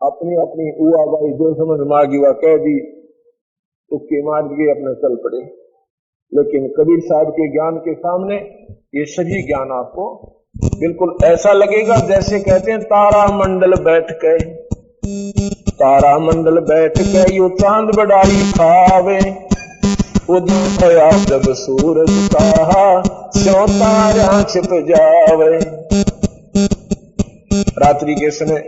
अपनी अपनी उआ बाई जो समझ मांगी वह कह दी, तुक्के मार के अपने चल पड़े। लेकिन कबीर साहब के ज्ञान के सामने ये सभी ज्ञान आपको बिल्कुल ऐसा लगेगा जैसे कहते हैं तारा मंडल बैठ के, तारा मंडल बैठ के यो चांद बड़ाई खावे, उदित भया जब सूरज कहा स्यों तारा छिप जावे। रात्रि के समय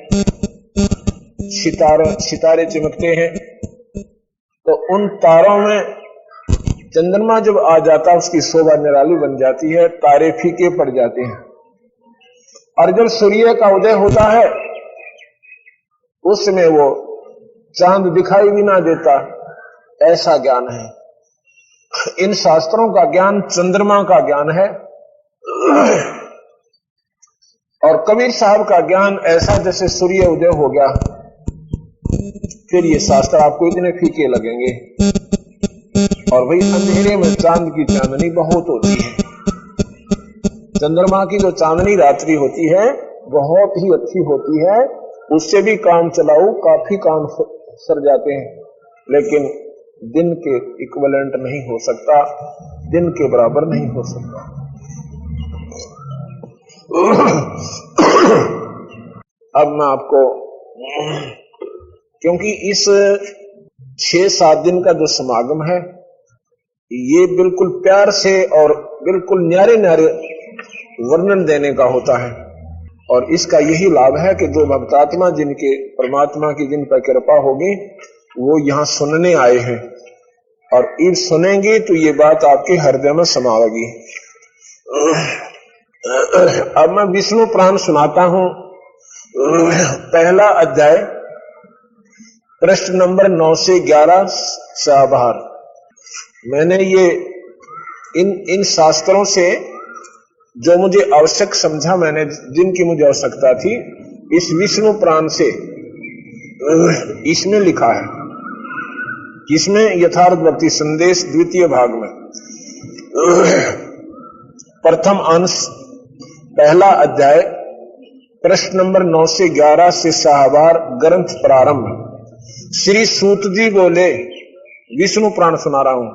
सितारे चमकते हैं, तो उन तारों में चंद्रमा जब आ जाता उसकी शोभा निराली बन जाती है, तारे फीके पड़ जाते हैं। और जब सूर्य का उदय होता है उसमें वो चांद दिखाई भी ना देता, ऐसा ज्ञान है। इन शास्त्रों का ज्ञान चंद्रमा का ज्ञान है, और कबीर साहब का ज्ञान ऐसा जैसे सूर्य उदय हो गया, फिर ये शास्त्र आपको इतने फीके लगेंगे। और भाई अंधेरे में चांद की चांदनी बहुत होती है, चंद्रमा की जो चांदनी रात्रि होती है बहुत ही अच्छी होती है, उससे भी काम चलाओ काफी काम सर जाते हैं, लेकिन दिन के इक्विवेलेंट नहीं हो सकता, दिन के बराबर नहीं हो सकता। अब मैं आपको, क्योंकि इस 6-7 दिन का जो समागम है ये बिल्कुल प्यार से और बिल्कुल न्यारे न्यारे वर्णन देने का होता है, और इसका यही लाभ है कि जो भक्तात्मा जिनके परमात्मा की जिन पर कृपा होगी वो यहाँ सुनने आए हैं, और इन सुनेंगे तो ये बात आपके हृदय में समाएगी। अब मैं विष्णु पुराण सुनाता हूं, पहला अध्याय प्रश्न नंबर 9 से 11 से आभार। मैंने ये इन शास्त्रों से जो मुझे आवश्यक समझा, मैंने जिनकी मुझे आवश्यकता थी, इस विष्णु पुराण से इसमें लिखा है, इसमें यथार्थवर्ती संदेश द्वितीय भाग में प्रथम अंश पहला अध्याय प्रश्न नंबर 9 से 11 से साहबार ग्रंथ प्रारंभ। श्री सूत जी बोले, विष्णु पुराण सुना रहा हूं।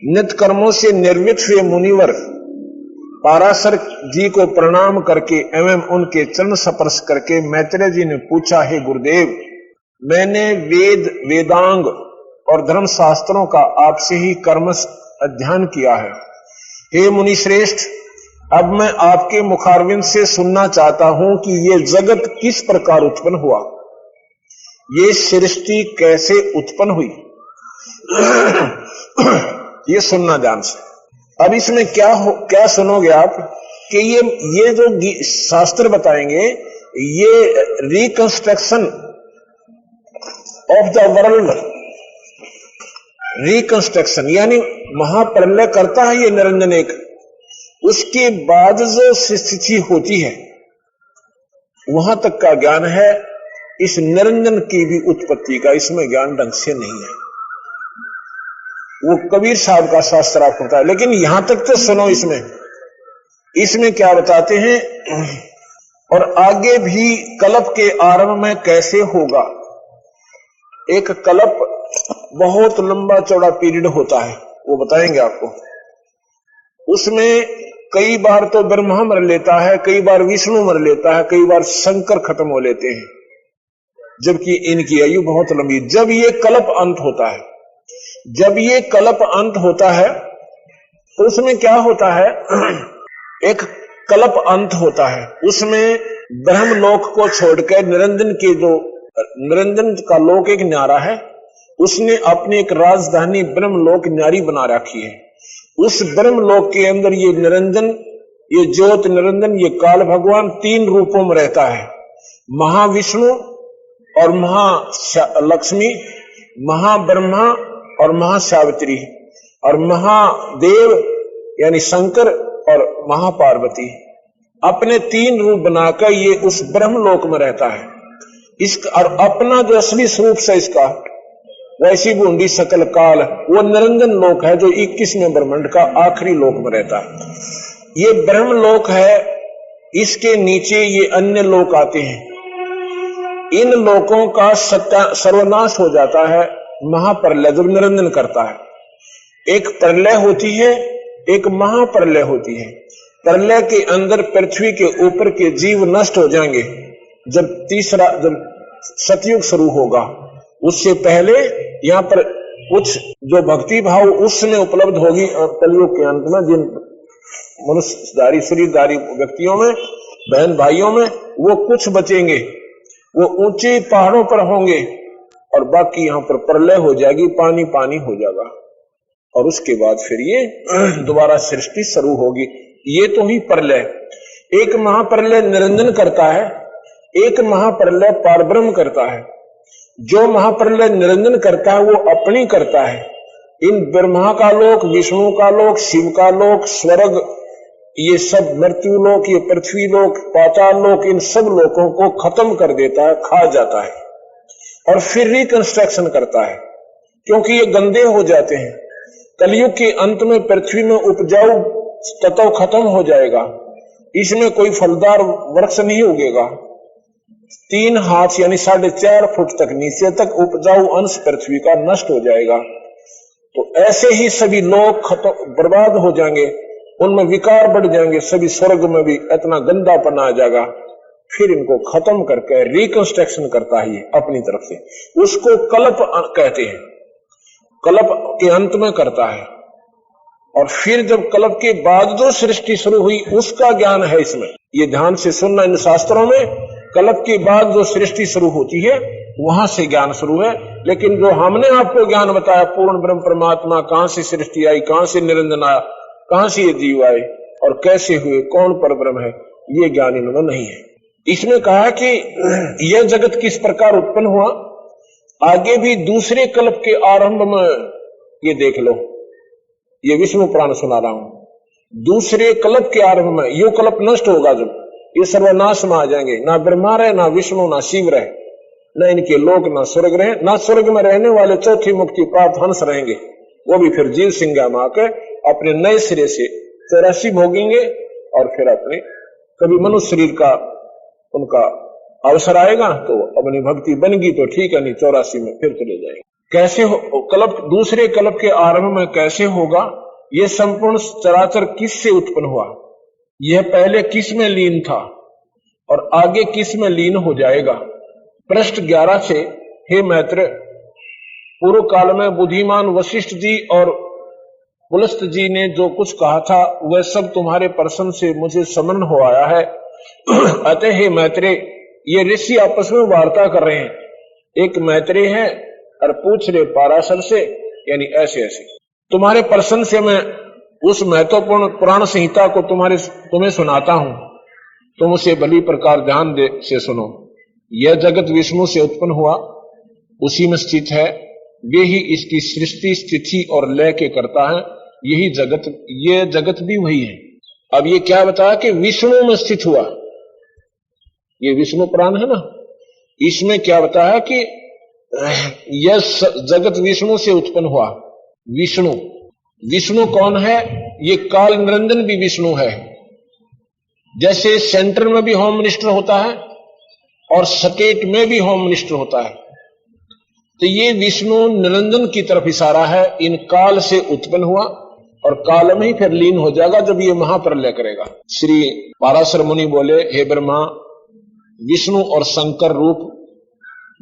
नित्य कर्मों से निर्वृत्त हुए मुनिवर पाराशर जी को प्रणाम करके एवं उनके चरण स्पर्श करके मैत्रेय जी ने पूछा, हे गुरुदेव, मैंने वेद वेदांग और धर्म शास्त्रों का आपसे ही कर्म अध्ययन किया है। हे मुनि श्रेष्ठ, अब मैं आपके मुखारविंद से सुनना चाहता हूं कि ये जगत किस प्रकार उत्पन्न हुआ, ये सृष्टि कैसे उत्पन्न हुई, ये सुनना ध्यान से। अब इसमें क्या सुनोगे आप कि ये जो शास्त्र बताएंगे ये reconstruction of the world, reconstruction यानी महाप्रलय करता है ये निरंजन एक, उसके बाद जो स्थिति होती है वहां तक का ज्ञान है। इस निरंजन की भी उत्पत्ति का इसमें ज्ञान ढंग से नहीं है, वो कबीर साहब का शास्त्र आपको होता है। लेकिन यहां तक तो सुनो, इसमें क्या बताते हैं, और आगे भी कल्प के आरंभ में कैसे होगा। एक कल्प बहुत लंबा चौड़ा पीरियड होता है, वो बताएंगे आपको। उसमें कई बार तो ब्रह्मा मर लेता है, कई बार विष्णु मर लेता है, कई बार शंकर खत्म हो लेते हैं, जबकि इनकी आयु बहुत लंबी। जब ये कल्प अंत होता है, जब ये कल्प अंत होता है तो उसमें क्या होता है, एक कल्प अंत होता है, उसमें ब्रह्मलोक को छोड़कर निरंजन का लोक एक न्यारा है, उसने अपनी एक राजधानी ब्रह्मलोक न्यारी बना रखी है। उस ब्रह्मलोक के अंदर ये निरंजन, ये ज्योत निरंजन, ये काल भगवान 3 रूपों में रहता है, महाविष्णु और महालक्ष्मी, महाब्रह्मा और महासावित्री, और महादेव यानी शंकर और महापार्वती। अपने 3 रूप बनाकर ये उस ब्रह्मलोक में रहता है। इसका और अपना जो असली स्वरूप से इसका वैसी बूंदी सकल काल, वो निरंजन लोक है जो 21वें ब्रह्मांड का आखिरी लोक में रहता है। ये ब्रह्मलोक है, इसके नीचे ये अन्य लोक आते हैं। इन लोकों का सर्वनाश हो जाता है महाप्रलय जब निरंजन करता है। एक प्रलय होती है, एक महाप्रलय होती है। प्रलय के अंदर पृथ्वी के ऊपर के जीव नष्ट हो जाएंगे जब सतयुग शुरू होगा। उससे पहले यहाँ पर कुछ जो भक्ति भाव उस समय उपलब्ध होगी और कलयुग के अंत में जिन मनुष्यधारी शरीरधारी व्यक्तियों में, बहन भाइयों में, वो कुछ बचेंगे, वो ऊंचे पहाड़ों पर होंगे और बाकी यहाँ पर प्रलय हो जाएगी, पानी पानी हो जाएगा और उसके बाद फिर ये दोबारा सृष्टि शुरू होगी। ये तो ही प्रलय। एक महाप्रलय निरंजन करता है, एक महाप्रलय पारब्रह्म करता है। जो महाप्रलय निरंजन करता है वो अपनी करता है। इन ब्रह्मा का लोक, विष्णु का लोक, शिव का लोक, स्वर्ग, ये सब मृत्यु लोक, ये पृथ्वी लोक, पाताल लोक, इन सब लोकों को खत्म कर देता है, खा जाता है और फिर रिकंस्ट्रक्शन करता है, क्योंकि ये गंदे हो जाते हैं। कलयुग के अंत में पृथ्वी में उपजाऊ तत्व खत्म हो जाएगा, इसमें कोई फलदार वृक्ष नहीं उगेगा। 3 हाथ यानी 4.5 फुट तक नीचे तक उपजाऊ अंश पृथ्वी का नष्ट हो जाएगा। तो ऐसे ही सभी लोग खत्म बर्बाद हो जाएंगे, उनमें विकार बढ़ जाएंगे, सभी स्वर्ग में भी इतना गंदापन आ जाएगा। फिर इनको खत्म करके रिकंस्ट्रक्शन करता है ये अपनी तरफ से, उसको कल्प कहते हैं। कल्प के अंत में करता है और फिर जब कल्प के बाद जो सृष्टि शुरू हुई उसका ज्ञान है इसमें। ये ध्यान से सुनना, इन शास्त्रों में कल्प के बाद जो सृष्टि शुरू होती है वहां से ज्ञान शुरू है। लेकिन जो हमने आपको ज्ञान बताया पूर्ण ब्रह्म परमात्मा, कहां से सृष्टि आई, कहां से निरंजन आया, कहां से ये जीव आए और कैसे हुए, कौन परब्रह्म है, ये ज्ञान इन्होंने नहीं है। इसमें कहा कि यह जगत किस प्रकार उत्पन्न हुआ, आगे भी दूसरे कल्प के आरंभ में ये देख लो। ये विष्णु पुराण सुना रहा हूं। दूसरे कल्प के आरंभ में यो कल्प नष्ट होगा, जब ये सर्वनाश में आ जाएंगे, ना ब्रह्मा रहे, ना विष्णु, ना शिव रहे, न इनके लोक, ना स्वर्ग रहे, ना स्वर्ग में रहने वाले चौथी मुक्ति प्राप्त हंस रहेंगे, वो भी फिर जीव सिंगा में आकर अपने नए सिरे से 84 भोगेंगे और फिर अपने कभी मनुष्य शरीर का उनका अवसर आएगा तो अपनी भक्ति बनेगी तो ठीक है, नहीं 84 में फिर चले जाएंगे। कैसे हो कल्प, दूसरे कल्प के आरंभ में कैसे होगा, यह संपूर्ण चराचर किस से उत्पन्न हुआ, यह पहले किस में लीन था और आगे किस में लीन हो जाएगा। पृष्ठ 11 से, हे मैत्र, पूर्व काल में बुद्धिमान वशिष्ठ जी और पुलस्त जी ने जो कुछ कहा था वह सब तुम्हारे प्रश्न से मुझे स्मरण हो आया है। अतः हे मैत्रेय, ये ऋषि आपस में वार्ता कर रहे हैं। एक मैत्रेय है और पूछ रहे पाराशर से, यानी ऐसे ऐसे तुम्हारे प्रश्न से मैं उस महत्वपूर्ण पुराण संहिता को तुम्हें सुनाता हूं, तुम उसे भली प्रकार ध्यान से सुनो। यह जगत विष्णु से उत्पन्न हुआ, उसी में स्थित है, वे ही इसकी सृष्टि, स्थिति और लय के करता है। यही जगत, ये जगत भी वही है। अब ये क्या बताया कि विष्णु में स्थित हुआ, ये विष्णु पुराण है ना, इसमें क्या बताया कि यह जगत विष्णु से उत्पन्न हुआ। विष्णु, विष्णु कौन है, ये काल निरंजन भी विष्णु है। जैसे सेंटर में भी होम मिनिस्टर होता है और स्टेट में भी होम मिनिस्टर होता है, तो ये विष्णु निरंजन की तरफ इशारा है। इन काल से उत्पन्न हुआ और काल में ही फिर लीन हो जाएगा जब ये महाप्रलय करेगा। श्री पाराशर मुनि बोले, हे ब्रह्मा, विष्णु और शंकर रूप,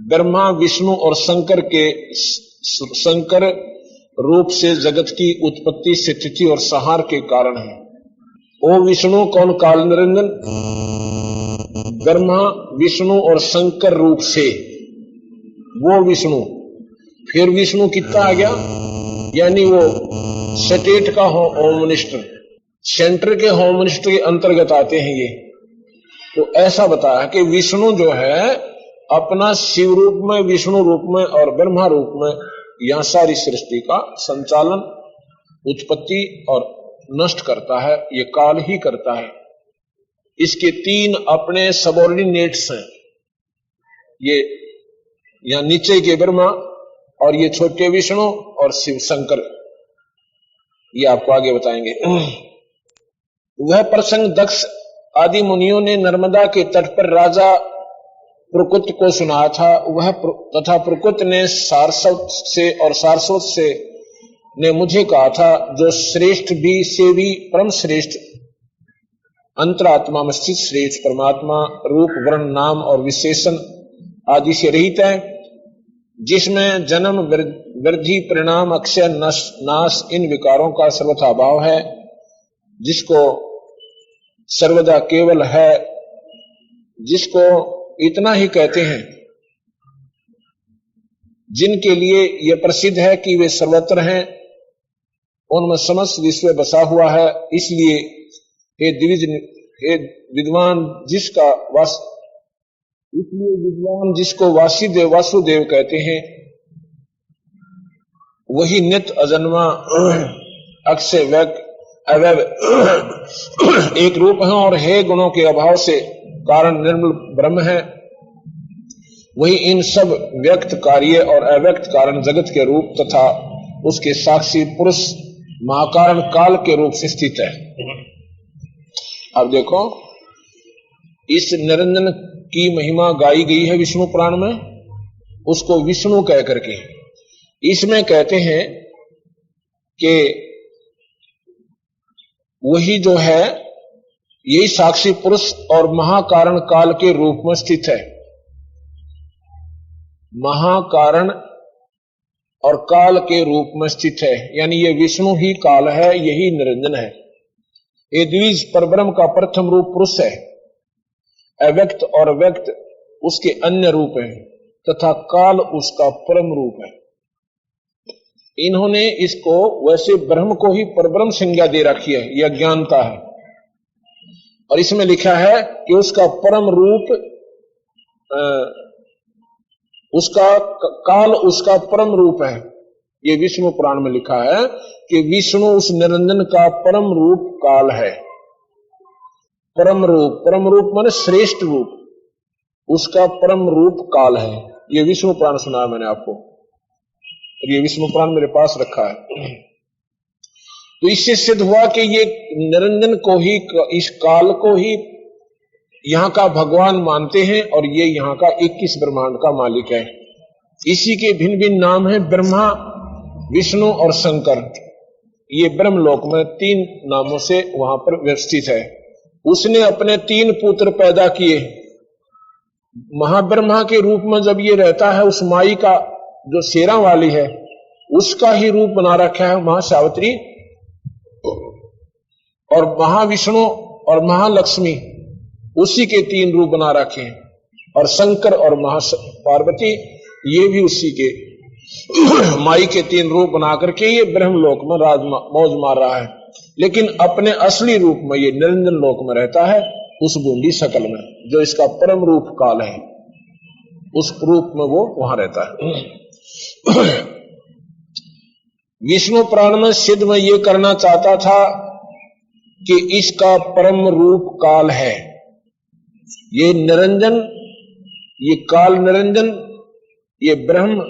ब्रह्मा विष्णु और शंकर रूप से जगत की उत्पत्ति, स्थिति और संहार के कारण है। ओ विष्णु कौन, काल निरंजन, ब्रह्मा विष्णु और शंकर रूप से, वो विष्णु। फिर विष्णु कितना आ गया, यानी वो स्टेट का होम मिनिस्टर, सेंटर के होम मिनिस्टर के अंतर्गत आते हैं ये। तो ऐसा बताया कि विष्णु जो है अपना शिव रूप में, विष्णु रूप में और ब्रह्मा रूप में यहां सारी सृष्टि का संचालन, उत्पत्ति और नष्ट करता है, ये काल ही करता है। इसके 3 अपने सबऑर्डिनेट्स हैं, ये यहां नीचे के ब्रह्मा और ये छोटे विष्णु और शिव शंकर, ये आपको आगे बताएंगे। वह प्रसंग दक्ष आदि मुनियों ने नर्मदा के तट पर राजा प्रकृत को सुनाया था, वह तथा प्रकृत ने सारस्वत से और सारस्वत से ने मुझे कहा था, जो श्रेष्ठ भी से भी परम श्रेष्ठ अंतरात्मा में स्थित श्रेष्ठ परमात्मा रूप वर्ण नाम और विशेषण आदि से रहित है, जिसमें जन्म वृद्धि परिणाम अक्षय नाश इन विकारों का सर्वथा अभाव है, जिसको सर्वदा केवल है, जिसको इतना ही कहते हैं, जिनके लिए यह प्रसिद्ध है कि वे सर्वत्र हैं, उनमें समस्त विश्व बसा हुआ है। इसलिए हे विद्वान जिसको वासुदेव कहते हैं, वही नित्य अजन्मा अक्षय अवयव एक रूप है और हे गुणों के अभाव से कारण निर्मल ब्रह्म है। वही इन सब व्यक्त कार्य और अव्यक्त कारण जगत के रूप तथा उसके साक्षी पुरुष महाकारण काल के रूप से स्थित है। अब देखो, इस निरंजन की महिमा गाई गई है विष्णु पुराण में, उसको विष्णु कह करके। इसमें कहते हैं कि वही जो है, यही साक्षी पुरुष और महाकारण काल के रूप में स्थित है। महाकारण और काल के रूप में स्थित है, यानी ये विष्णु ही काल है, यही निरंजन है। ये द्विज परब्रह्म का प्रथम रूप पुरुष है, अव्यक्त और व्यक्त उसके अन्य रूप हैं तथा काल उसका परम रूप है। इन्होंने इसको वैसे ब्रह्म को ही परब्रह्म संज्ञा दे रखी है, यह ज्ञानता है। और इसमें लिखा है कि उसका परम रूप उसका काल उसका परम रूप है। ये विष्णु पुराण में लिखा है कि विष्णु उस निरंजन का परम रूप काल है। परम रूप माने श्रेष्ठ रूप, उसका परम रूप काल है। ये विष्णु पुराण सुनाया मैंने आपको, ये विष्णु पुराण मेरे पास रखा है। तो इससे सिद्ध हुआ कि ये निरंजन को ही, इस काल को ही यहां का भगवान मानते हैं और ये यहां का 21 ब्रह्मांड का मालिक है। इसी के भिन्न भिन्न नाम है, ब्रह्मा, विष्णु और शंकर। ये ब्रह्मलोक में 3 नामों से वहां पर व्यवस्थित है। उसने अपने 3 पुत्र पैदा किए। महाब्रह्मा के रूप में जब ये रहता है, उस माई का जो शेरा वाली है उसका ही रूप बना रखा है महासावित्री, और महाविष्णु और महालक्ष्मी उसी के 3 रूप बना रखे हैं। और शंकर और महापार्वती ये भी उसी के माई के 3 रूप बना करके ये ब्रह्मलोक में मौज मार रहा है। लेकिन अपने असली रूप में ये निरंजन लोक में रहता है, उस बूंदी शकल में, जो इसका परम रूप काल है, उस रूप में वो वहां रहता है। विष्णु पुराण में सिद्ध में ये करना चाहता था कि इसका परम रूप काल है। ये निरंजन, ये काल निरंजन, ये ब्रह्म,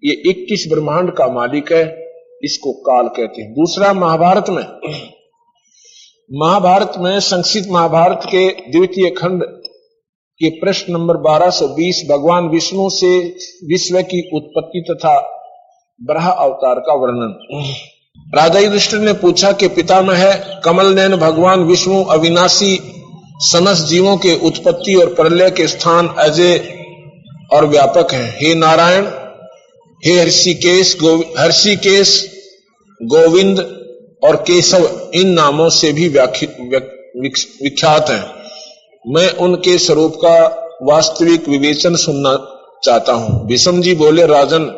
ये 21 ब्रह्मांड का मालिक है, इसको काल कहते हैं। दूसरा, महाभारत में संक्षिप्त महाभारत के द्वितीय खंड के प्रश्न नंबर 1220 भगवान विष्णु से विश्व की उत्पत्ति तथा बराह अवतार का वर्णन। राजा युधिष्ठिर ने पूछा कि पितामह कमल नयन भगवान विष्णु अविनाशी समस्त जीवों के उत्पत्ति और प्रलय के स्थान अजय और व्यापक हैं। हे नारायण, हे हर्षिकेश, गोविंद और केशव इन नामों से भी विख्यात हैं। मैं उनके स्वरूप का वास्तविक विवेचन सुनना चाहता हूं। भीष्म जी बोले, राजन,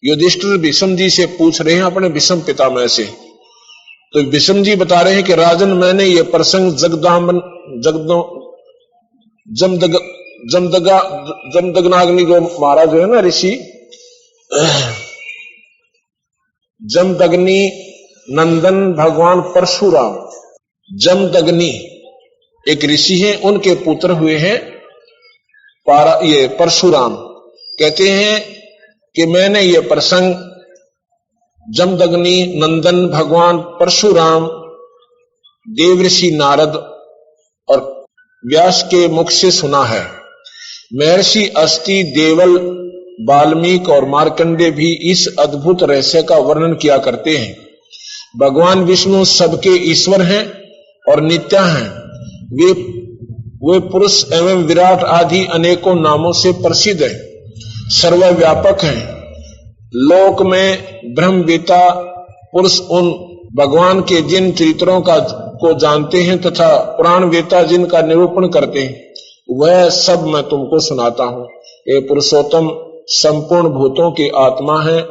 युधिष्ठिर भीष्म जी से पूछ रहे हैं अपने भीष्म पितामह से। तो भीष्म जी बता रहे हैं कि राजन, मैंने ये प्रसंग जमदग्नाग्नि जो महाराज है ना ऋषि, जमदग्नि नंदन भगवान परशुराम, जमदग्नि एक ऋषि हैं, उनके पुत्र हुए हैं ये परशुराम। कहते हैं कि मैंने ये प्रसंग जमदग्नि नंदन भगवान परशुराम, देवऋषि नारद और व्यास के मुख से सुना है। महर्षि अस्ति, देवल, वाल्मीकि और मार्कंडेय भी इस अद्भुत रहस्य का वर्णन किया करते हैं। भगवान विष्णु सबके ईश्वर हैं और नित्य हैं। वे पुरुष एवं विराट आदि अनेकों नामों से प्रसिद्ध हैं, सर्वव्यापक हैं। लोक में ब्रह्मवेता पुरुष उन भगवान के जिन चरित्रों को जानते हैं तथा पुराणवेता जिनका निरूपण करते हैं, वह सब मैं तुमको सुनाता हूं। ये पुरुषोत्तम संपूर्ण भूतों की आत्मा है।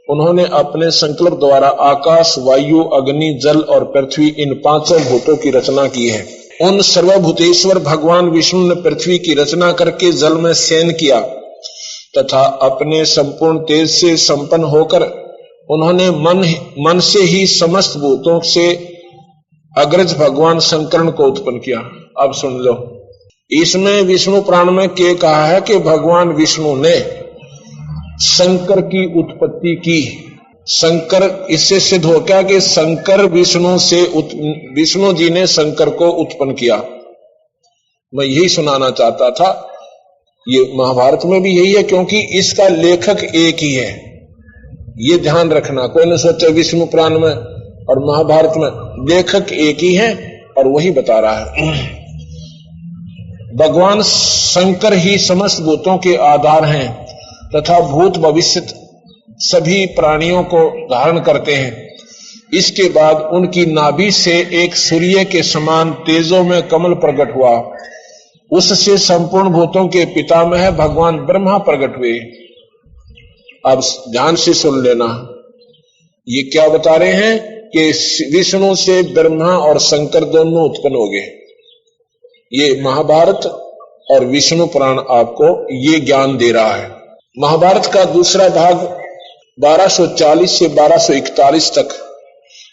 उन्होंने अपने संकल्प द्वारा आकाश, वायु, अग्नि, जल और पृथ्वी इन पांचों भूतों की रचना की है। उन सर्वभूतेश्वर भगवान विष्णु ने पृथ्वी की रचना करके जल में शयन किया तथा अपने संपूर्ण तेज से संपन्न होकर उन्होंने मन से ही समस्त भूतों से अग्रज भगवान शंकर को उत्पन्न किया। अब सुन लो, इसमें विष्णु पुराण में क्या कहा है कि भगवान विष्णु ने शंकर की उत्पत्ति की। शंकर, इससे सिद्ध हो क्या कि शंकर विष्णु जी ने शंकर को उत्पन्न किया। मैं यही सुनाना चाहता था। ये महाभारत में भी यही है, क्योंकि इसका लेखक एक ही है। ये ध्यान रखना, कोई न सोचे विष्णु पुराण में और महाभारत में लेखक एक ही है और वही बता रहा है। भगवान शंकर ही समस्त भूतों के आधार हैं तथा भूत भविष्य सभी प्राणियों को धारण करते हैं। इसके बाद उनकी नाभि से एक सूर्य के समान तेजों में कमल प्रकट हुआ। उससे संपूर्ण भूतों के पितामह भगवान ब्रह्मा प्रकट हुए। अब ध्यान से सुन लेना, ये क्या बता रहे हैं कि विष्णु से ब्रह्मा और शंकर दोनों उत्पन्न हो गए। ये महाभारत और विष्णु पुराण आपको ये ज्ञान दे रहा है। महाभारत का दूसरा भाग 1240 से 1241 तक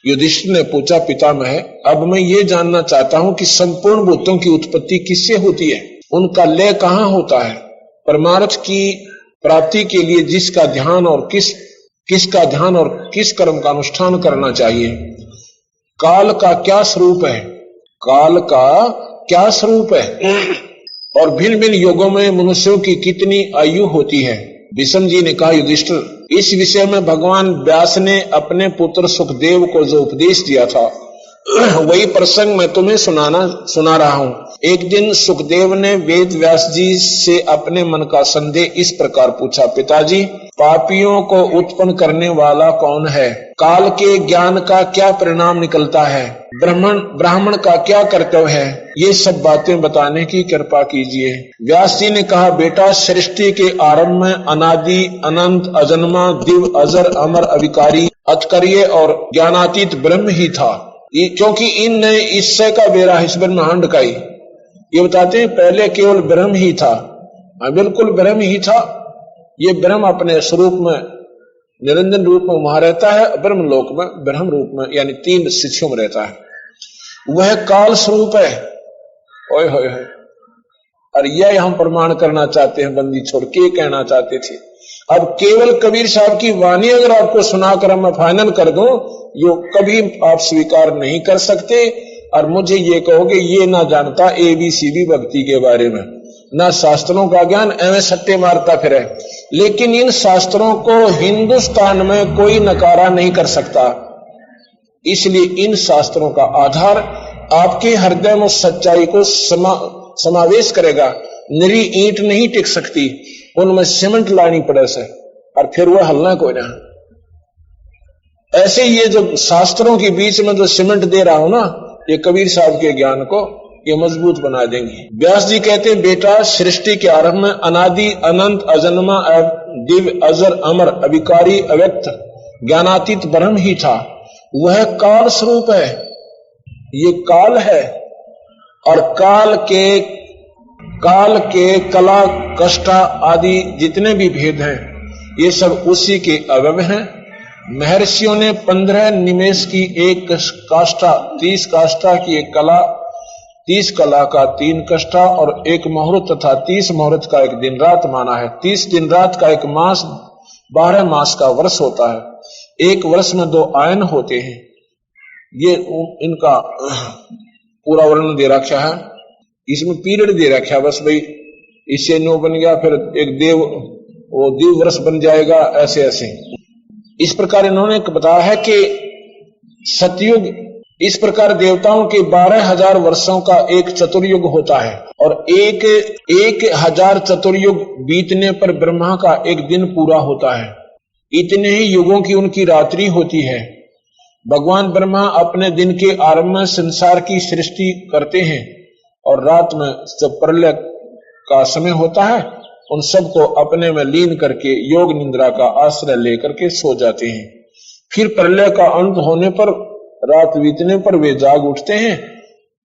युधिष्ठिर ने पूछा, पितामह, अब मैं ये जानना चाहता हूं कि संपूर्ण भूतों की उत्पत्ति किससे होती है, उनका लय कहां होता है। परमार्थ की प्राप्ति के लिए जिसका ध्यान और किसका ध्यान और किस कर्म का अनुष्ठान करना चाहिए। काल का क्या स्वरूप है, काल का क्या स्वरूप है और भिन्न भिन्न युगों में मनुष्यों की कितनी आयु होती है। भीष्म जी ने कहा, युधिष्ठिर, इस विषय में भगवान व्यास ने अपने पुत्र सुखदेव को जो उपदेश दिया था वही प्रसंग मैं तुम्हें सुना रहा हूं। एक दिन सुखदेव ने वेद व्यास जी से अपने मन का संदेह इस प्रकार पूछा, पिताजी, पापियों को उत्पन्न करने वाला कौन है? काल के ज्ञान का क्या परिणाम निकलता है? ब्राह्मण का क्या कर्तव्य है? ये सब बातें बताने की कृपा कीजिए। व्यास जी ने कहा, बेटा, सृष्टि के आरंभ में अनादि, अनंत, अजन्मा, दिव्य, अजर, अमर, अविकारी, अतकर्य और ज्ञानातीत ब्रह्म ही था। क्योंकि इनने ईश्वर का बेरा इस ब्रह्मांड का ही, ये बताते हैं पहले केवल ब्रह्म ही था। बिल्कुल ब्रह्म ही था। ये ब्रह्म अपने स्वरूप में निरंजन रूप में वहां रहता है, ब्रह्म लोक में ब्रह्म रूप में यानी 3 शिष्यों में रहता है। वह काल स्वरूप है। ओए होए होए, और यह हम प्रमाण करना चाहते हैं, बंदी छोड़ के कहना चाहते थे। अब केवल कबीर साहब की वाणी अगर आपको सुनाकर मैं फाइनल कर दूं, यो कभी आप स्वीकार नहीं कर सकते और मुझे ये कहोगे ये ना जानता ABCD भक्ति के बारे में, ना शास्त्रों का ज्ञान, एवं सट्टे मारता फिरे। लेकिन इन शास्त्रों को हिंदुस्तान में कोई नकारा नहीं कर सकता। इसलिए इन शास्त्रों का आधार आपके हृदय में सच्चाई को समावेश करेगा। निरी ईंट नहीं टिक सकती, उनमें सीमेंट लानी पड़े से और फिर वह हलना कोई ना। ऐसे ये जो शास्त्रों के बीच में जो सीमेंट दे रहा हूं ना, ये कबीर साहब के ज्ञान को ये मजबूत बना देंगे। व्यास जी कहते हैं, बेटा, सृष्टि के आरंभ में अनादि, अनंत, अजन्मा, दिव्य, अजर, अमर, अविकारी, अव्यक्त, ज्ञानातीत ब्रह्म ही था। वह काल स्वरूप है। ये काल है और काल के कला, कष्टा आदि जितने भी भेद हैं, ये सब उसी के अवयव हैं। महर्षियों ने 15 निमेष की एक काष्ठा, 30 काष्ठा की एक कला, 30 कला का 3 कष्टा और एक मुहूर्त तथा 30 मुहूर्त का एक दिन रात माना है। 30 दिन रात का एक मास 12 मास का वर्ष होता है। एक वर्ष में 2 आयन होते हैं। ये इनका पूरा वर्णन दे रखा है, इसमें पीरियड दे रखा है। बस भाई इससे नो बन गया, फिर एक देव, वो दिव वर्ष बन जाएगा, ऐसे ऐसे। इस प्रकार इन्होंने बताया है कि सतयुग, इस प्रकार देवताओं के 12,000 वर्षों का एक चतुर्युग होता है, और एक 1,000 चतुर्युग बीतने पर ब्रह्मा का एक दिन पूरा होता है। इतने ही युगों की उनकी रात्रि होती है। भगवान ब्रह्मा अपने दिन के आरंभ में संसार की सृष्टि करते हैं, और रात में जब प्रलय का समय होता है, उन सबको अपने में लीन करके योग निद्रा का आश्रय लेकर के सो जाते हैं। फिर प्रलय का अंत होने पर, रात बीतने पर वे जाग उठते हैं,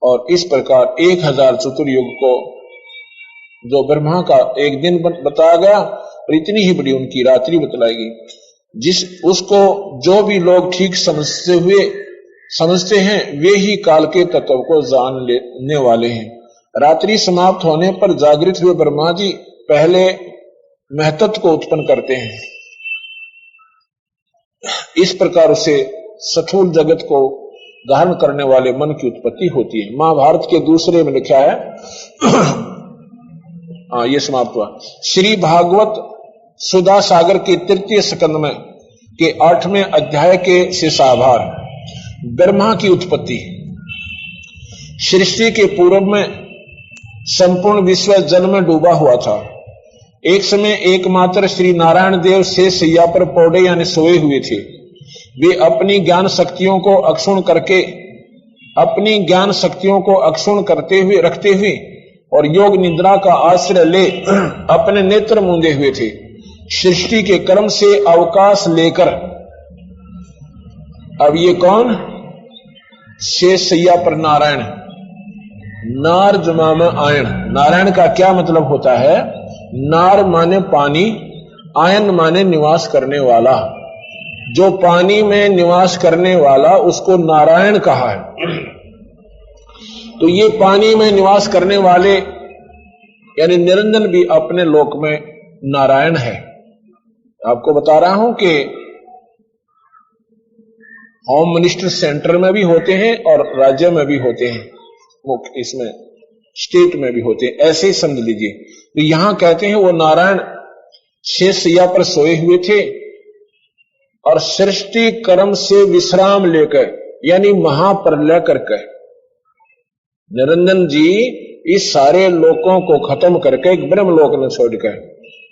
और इस प्रकार 1,000 चतुर्युग को, जो ब्रह्मा का एक दिन बताया गया, और इतनी ही बड़ी उनकी रात्रि बतलाई गई, उसको जो भी लोग ठीक समझते हैं वे ही काल के तत्व को जान लेने वाले हैं। रात्रि समाप्त होने पर जागृत हुए ब्रह्मा जी पहले महतत्व को उत्पन्न करते हैं। इस प्रकार उसे स्थूल जगत को धारण करने वाले मन की उत्पत्ति होती है। महाभारत के दूसरे में लिखा है ये समाप्त हुआ। श्री भागवत सुधा सागर के 3 स्कंद में के 8वें अध्याय के शेषाभार, ब्रह्मा की उत्पत्ति। सृष्टि के पूर्व में संपूर्ण विश्व जल में डूबा हुआ था। एक समय एकमात्र श्री नारायण देव शेष शैया पर पौड़े यानी सोए हुए थे। वे अपनी ज्ञान शक्तियों को अक्षुण रखते हुए और योग निद्रा का आश्रय ले अपने नेत्र मूंदे हुए थे। सृष्टि के क्रम से अवकाश लेकर, अब ये कौन? शेष शैया पर नारायण, नार जमा में आयन। नारायण का क्या मतलब होता है? नार माने पानी, आयन माने निवास करने वाला। जो पानी में निवास करने वाला उसको नारायण कहा है। तो ये पानी में निवास करने वाले यानी निरंजन भी अपने लोक में नारायण है। आपको बता रहा हूं कि होम मिनिस्टर सेंटर में भी होते हैं और राज्य में भी होते हैं, इसमें स्टेट में भी होते हैं, ऐसे ही समझ लीजिए। तो यहां कहते हैं वो नारायण शेष शैया पर सोए हुए थे और सृष्टि कर्म से विश्राम लेकर यानी महाप्रलय करके निरंजन जी इस सारे लोकों को खत्म करके एक ब्रह्मलोक में छोड़कर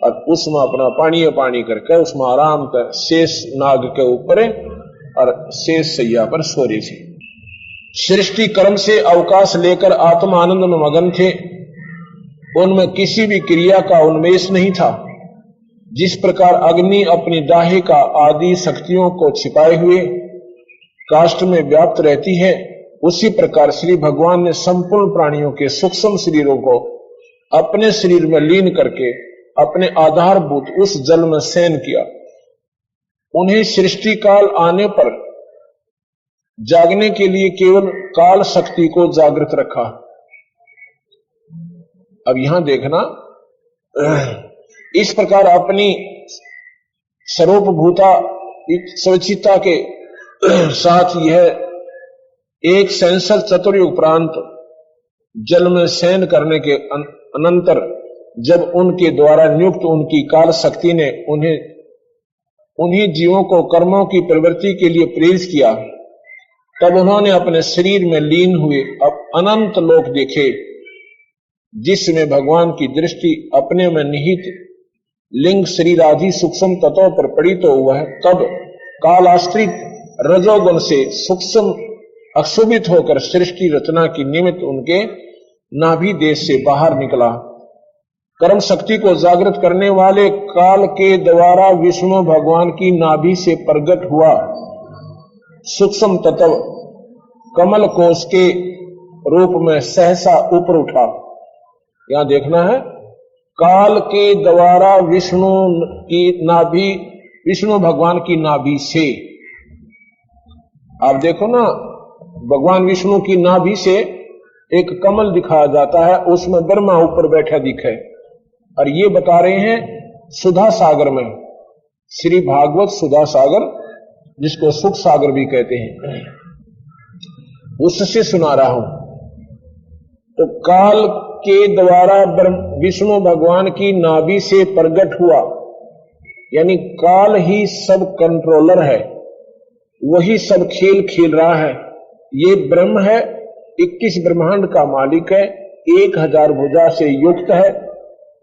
और उसमें अपना पानी करके उसमें आराम कर शेष नाग के ऊपर और शेष शैया पर सो रहे थे। सृष्टि कर्म से अवकाश लेकर आत्मा आनंद में मगन थे। उनमें किसी भी क्रिया का उन्मेष नहीं था। जिस प्रकार अग्नि अपनी दाहिका आदि शक्तियों को छिपाए हुए काष्ठ में व्याप्त रहती है, उसी प्रकार श्री भगवान ने संपूर्ण प्राणियों के सूक्ष्म शरीरों को अपने शरीर में लीन करके अपने आधारभूत उस जल में शयन किया। उन्हें सृष्टि काल आने पर जागने के लिए केवल काल शक्ति को जागृत रखा। अब यहां देखना, इस प्रकार अपनी सर्वभूता स्वचिता के साथ यह एक सहस्र चतुर्युग उपरांत जल में शयन करने के अनंतर जब उनके द्वारा नियुक्त उनकी काल शक्ति ने उन्हीं जीवों को कर्मों की प्रवृत्ति के लिए प्रेरित किया, तब उन्होंने अपने शरीर में लीन हुए अब अनंत लोक देखे, जिसमें भगवान की दृष्टि अपने में निहित लिंग शरीर आदि सूक्ष्म तत्वों पर पड़ी तो हुआ है। तब कालाश्रित रजोगुण से सूक्ष्म अक्षोभित होकर सृष्टि रचना की निमित्त उनके नाभि देश से बाहर निकला। कर्म शक्ति को जागृत करने वाले काल के द्वारा विष्णु भगवान की नाभि से प्रकट हुआ सूक्ष्म तत्व कमल कोश के रूप में सहसा ऊपर उठा। यहां देखना है, काल के द्वारा विष्णु भगवान की नाभि से। आप देखो ना, भगवान विष्णु की नाभि से एक कमल दिखाया जाता है, उसमें ब्रह्मा ऊपर बैठा दिखे। और ये बता रहे हैं सुधा सागर में, श्री भागवत सुधा सागर जिसको सुख सागर भी कहते हैं, उससे सुना रहा हूं। तो काल के द्वारा विष्णु भगवान की नाभि से प्रकट हुआ, यानी काल ही सब कंट्रोलर है, वही सब खेल खेल रहा है। ये ब्रह्म है, 21 ब्रह्मांड का मालिक है, 1000 भुजा से युक्त है।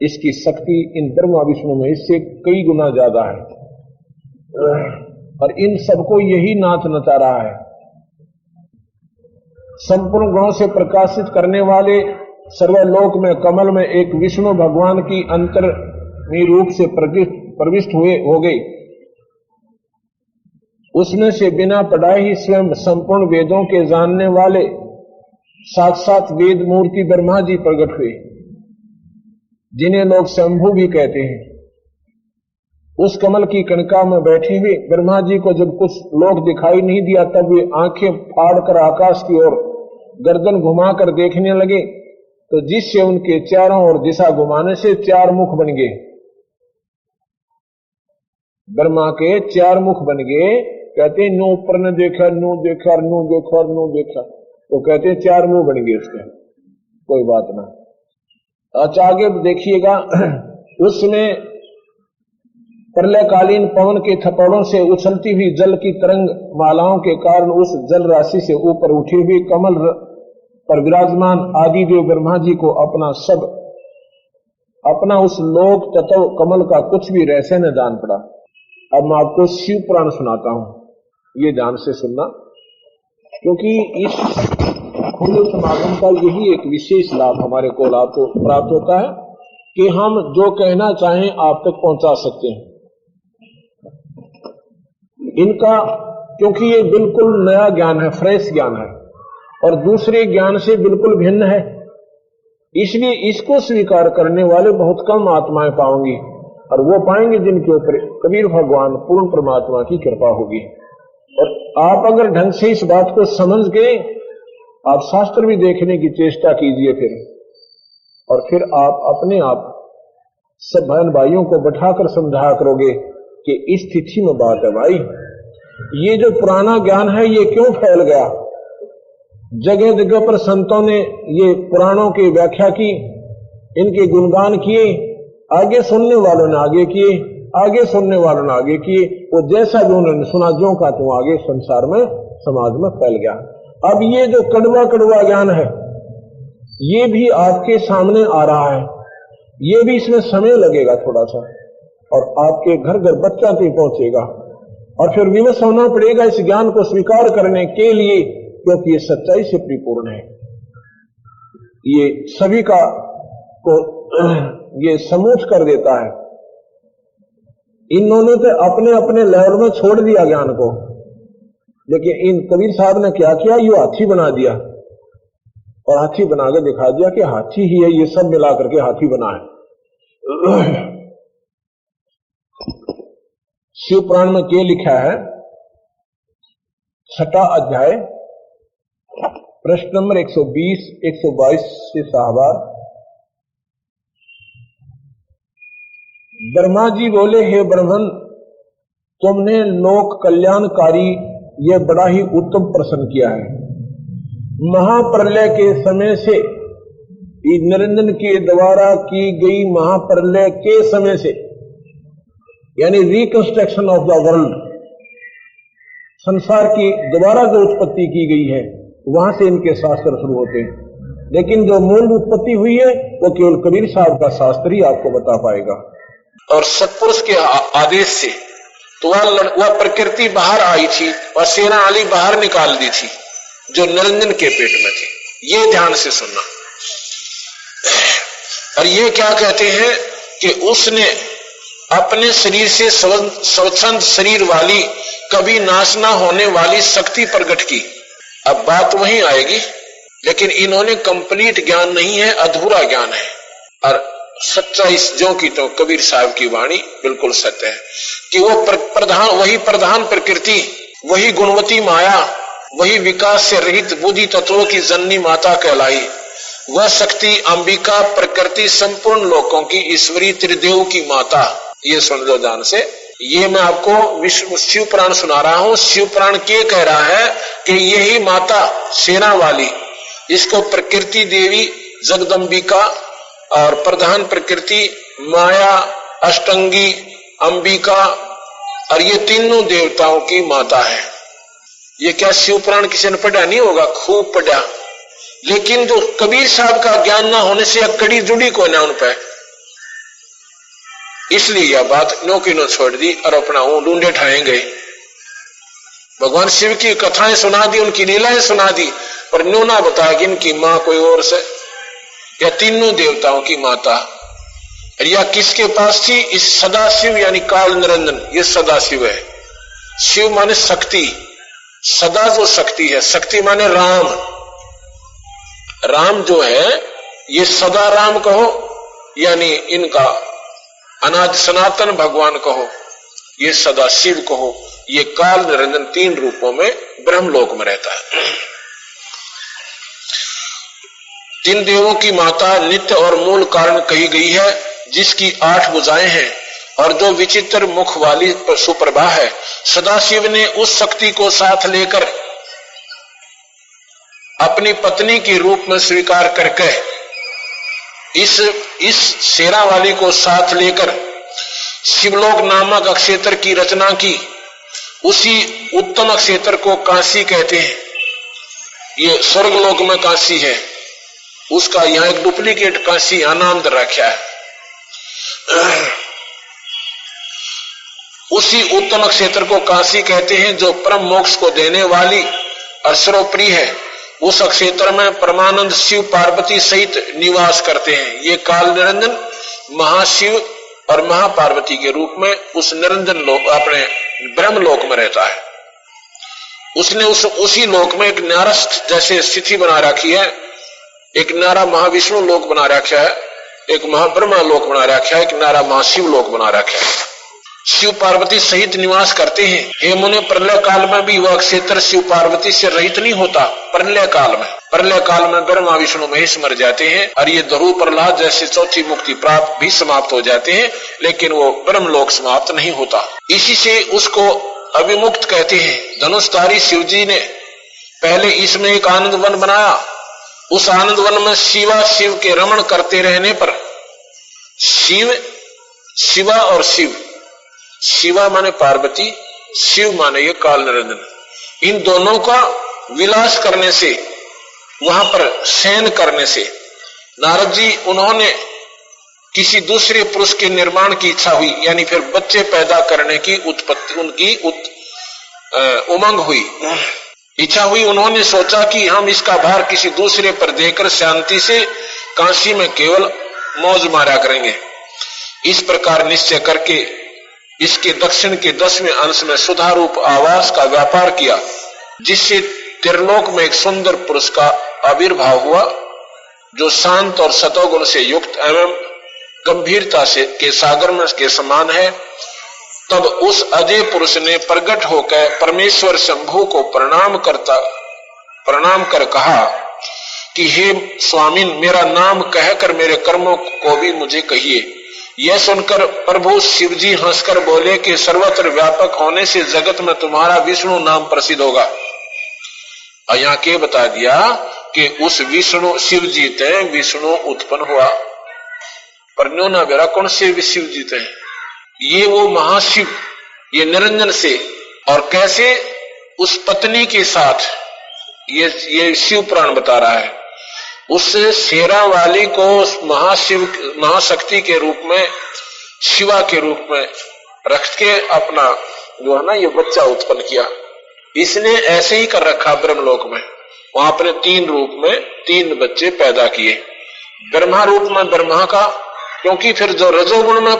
इसकी शक्ति इन ब्रह्मा विष्णु में इससे कई गुना ज्यादा है, और इन सबको यही नाच नचा रहा है। संपूर्ण गुणों से प्रकाशित करने वाले सर्वलोक में कमल में एक विष्णु भगवान की अंतर्मी रूप से प्रविष्ट हो गई। उसमें से बिना पढ़ाए ही स्वयं संपूर्ण वेदों के जानने वाले साक्षात वेद मूर्ति ब्रह्मा जी प्रकट हुए, जिन्हें लोग शंभु भी कहते हैं। उस कमल की कणका में बैठे हुए ब्रह्मा जी को जब कुछ लोग दिखाई नहीं दिया, तब वे आंखें फाड़कर आकाश की ओर गर्दन घुमाकर देखने लगे, तो जिससे उनके चारों ओर दिशा घुमाने से 4 मुख बन गए। ब्रह्मा के 4 मुख बन गए। कहते नो ऊपर ने देखा, नो देखा, नो देखा, नो देखा, तो कहते 4 मुंह बन गए उसके। कोई बात ना। अच्छा आगे देखिएगा, उसमें प्रलयकालीन पवन के थप्पड़ों से उछलती हुई जल की तरंग मालाओं के कारण उस जल राशि से ऊपर उठी हुई कमल पर विराजमान आदिदेव ब्रह्मा जी को अपना उस लोक तत्व कमल का कुछ भी रहस्य न जान पड़ा। अब मैं आपको शिव पुराण सुनाता हूं, ये ध्यान से सुनना, क्योंकि इस खुले समागम का यही एक विशेष लाभ हमारे को लाभ को प्राप्त होता है कि हम जो कहना चाहें आप तक पहुंचा सकते हैं। इनका क्योंकि ये बिल्कुल नया ज्ञान है, फ्रेश ज्ञान है, और दूसरे ज्ञान से बिल्कुल भिन्न है, इसलिए इसको स्वीकार करने वाले बहुत कम आत्माएं पाएंगी, और वो पाएंगे जिनके ऊपर कबीर भगवान पूर्ण परमात्मा की कृपा होगी। और आप अगर ढंग से इस बात को समझ गए, आप शास्त्र भी देखने की चेष्टा कीजिए फिर, और फिर आप अपने आप सब बहन भाइयों को बैठाकर समझा करोगे कि इस तिथि में बात है भाई, ये जो पुराना ज्ञान है ये क्यों फैल गया। जगह जगह पर संतों ने ये पुराणों की व्याख्या की, इनके गुणगान किए, आगे सुनने वालों ने आगे किए, आगे सुनने वालों ने आगे किए, वो जैसा जो उन्होंने सुना जो का तो आगे संसार में समाज में फैल गया। अब ये जो कड़वा ज्ञान है ये भी आपके सामने आ रहा है, ये भी इसमें समय लगेगा थोड़ा सा, और आपके घर घर बच्चा तक पहुंचेगा, और फिर विवश होना पड़ेगा इस ज्ञान को स्वीकार करने के लिए, क्योंकि ये सच्चाई से परिपूर्ण है। ये सभी का को ये समूच कर देता है। इन्होंने तो अपने अपने लेवल में छोड़ दिया ज्ञान को, लेकिन इन कबीर साहब ने क्या किया, ये हाथी बना दिया, और हाथी बना के दिखा दिया कि हाथी ही है, ये सब मिला करके हाथी बना है। शिव पुराण में क्या लिखा है, 6वां अध्याय प्रश्न नंबर 120 122 से साहबार। ब्रह्मा जी बोले, हे ब्रह्मन, तुमने लोक कल्याणकारी यह बड़ा ही उत्तम प्रश्न किया है। महाप्रलय के समय से, निरंजन के द्वारा की गई महाप्रलय के समय से, यानी रिकंस्ट्रक्शन ऑफ द वर्ल्ड, संसार की दोबारा जो उत्पत्ति की गई है, वहां से इनके शास्त्र शुरू होते हैं। लेकिन जो मूल उत्पत्ति हुई है वो केवल कबीर साहब का शास्त्र ही आपको बता पाएगा। और सत्पुरुष के आदेश से तो वह प्रकृति बाहर आई थी और सेना आली बाहर निकाल दी थी जो निरंजन के पेट में थी। ये ध्यान से सुनना। और ये क्या कहते हैं कि उसने अपने शरीर से स्वच्छंद शरीर वाली, कभी नाश ना होने वाली शक्ति प्रकट की। अब बात वहीं आएगी, लेकिन इन्होंने कंप्लीट ज्ञान नहीं है, अधूरा ज्ञान है। और सच्चाई जो की तो कबीर साहब की वाणी बिल्कुल सत्य है कि वही प्रधान प्रकृति, वही गुणवती माया, वही विकास से रहित बुद्धि तत्वों की जननी माता कहलाई। वह शक्ति अंबिका प्रकृति संपूर्ण लोकों की ईश्वरी त्रिदेव की माता। ये सुन लो ध्यान से। ये मैं आपको शिव पुराण सुना रहा हूं। शिव पुराण क्या कह रहा है कि यही माता सेना वाली, इसको प्रकृति देवी जगदम्बिका और प्रधान प्रकृति माया, अष्टंगी, अंबिका, और ये तीनों देवताओं की माता है। ये क्या शिव पुराण किसी ने पढ़ा नहीं होगा? खूब पढ़ा, लेकिन जो कबीर साहब का ज्ञान ना होने से कड़ी जुड़ी को ना उन पर, इसलिए यह बात नो की नो छोड़ दी और अपना ढूंढे ठाए गए। भगवान शिव की कथाएं सुना दी, उनकी लीलाएं सुना दी, पर नो ना बताया कि इनकी मां कोई और से, या तीनों देवताओं की माता। या किसके पास थी? इस सदाशिव यानी काल निरंजन, ये सदाशिव है। शिव माने शक्ति, सदा जो शक्ति है, शक्ति माने राम। राम जो है ये सदा राम कहो, यानी इनका अनादि सनातन भगवान कहो, ये सदा शिव कहो, ये काल निरंजन तीन रूपों में ब्रह्मलोक में रहता है। तीन देवों की माता नित्य और मूल कारण कही गई है, जिसकी 8 भुजाएं हैं और जो विचित्र मुख वाली सुप्रभा है। सदाशिव ने उस शक्ति को साथ लेकर अपनी पत्नी के रूप में स्वीकार करके इस शेरा वाली को साथ लेकर शिवलोक नामक अक्षेत्र की रचना की। उसी उत्तम अक्षेत्र को काशी कहते हैं। ये स्वर्गलोक में काशी है, उसका यहां एक डुप्लीकेट काशी यहां नाम दे रखा है। उसी उत्तम क्षेत्र को काशी कहते हैं, जो परम मोक्ष को देने वाली और सर्वप्रिय है। उस क्षेत्र में परमानंद शिव पार्वती सहित निवास करते हैं। ये काल निरंजन महाशिव और महापार्वती के रूप में उस निरंजन लोक, अपने ब्रह्म लोक में रहता है। उसने उसी लोक में एक नारस्थ जैसे स्थिति बना रखी है। एक नारा महाविष्णु लोक बना रखा है, एक महाब्रह्मा लोक बना रखा है, एक नारा महाशिव लोक बना रखा है। शिव पार्वती सहित निवास करते हैं। हे मुने, प्रलय काल में भी वह क्षेत्र शिव पार्वती से रहित नहीं होता। प्रलय काल में ब्रह्मा विष्णु महेश मर जाते हैं और ये ध्रुव प्रहलाद जैसे चौथी मुक्ति प्राप्त भी समाप्त हो जाते हैं, लेकिन वो ब्रह्मलोक समाप्त नहीं होता। इसी से उसको अभिमुक्त कहते हैं। धनुषधारी शिव जी ने पहले इसमें एक आनंद वन बनाया। उस आनंद वन में शिवा शिव के रमण करते रहने पर शिवा और शिवा माने पार्वती, शिव माने ये काल निरंजन, इन दोनों का विलास करने से, वहां पर शयन करने से नारद जी उन्होंने किसी दूसरे पुरुष के निर्माण की इच्छा हुई, यानी फिर बच्चे पैदा करने की उत्पत्ति उनकी उमंग हुई, इच्छा हुई। उन्होंने सोचा कि हम इसका भार किसी दूसरे पर देकर शांति से काशी में केवल मौज मारा करेंगे। इस प्रकार निश्चय करके इसके दक्षिण के 10वें अंश में सुधारूप आवास का व्यापार किया, जिससे त्रिलोक में एक सुंदर पुरुष का आविर्भाव हुआ, जो शांत और सतोगुण से युक्त एवं गंभीरता से के सागर में के समान है। तब उस अजय पुरुष ने प्रकट होकर परमेश्वर शंभु को प्रणाम कर कहा कि हे स्वामिन, मेरा नाम कहकर मेरे कर्मों को भी मुझे कहिए। यह सुनकर प्रभु शिवजी हंसकर बोले कि सर्वत्र व्यापक होने से जगत में तुम्हारा विष्णु नाम प्रसिद्ध होगा। और यहाँ के बता दिया कि उस विष्णु शिवजी थे विष्णु उत्पन्न हुआ, पर न्यो ना बेरा कौन से शिवजी थे? ये वो महाशिव, ये निरंजन से, और कैसे उस पत्नी के साथ, ये शिव पुराण बता रहा है। उस शेरा वाली को महाशिव महाशक्ति के रूप में, शिवा के रूप में रख के अपना जो है ना ये बच्चा उत्पन्न किया। इसने ऐसे ही कर रखा ब्रह्मलोक में। वहां अपने 3 रूप में 3 बच्चे पैदा किए। ब्रह्मा रूप में ब्रह्मा का, क्योंकि फिर जो रजोगुण में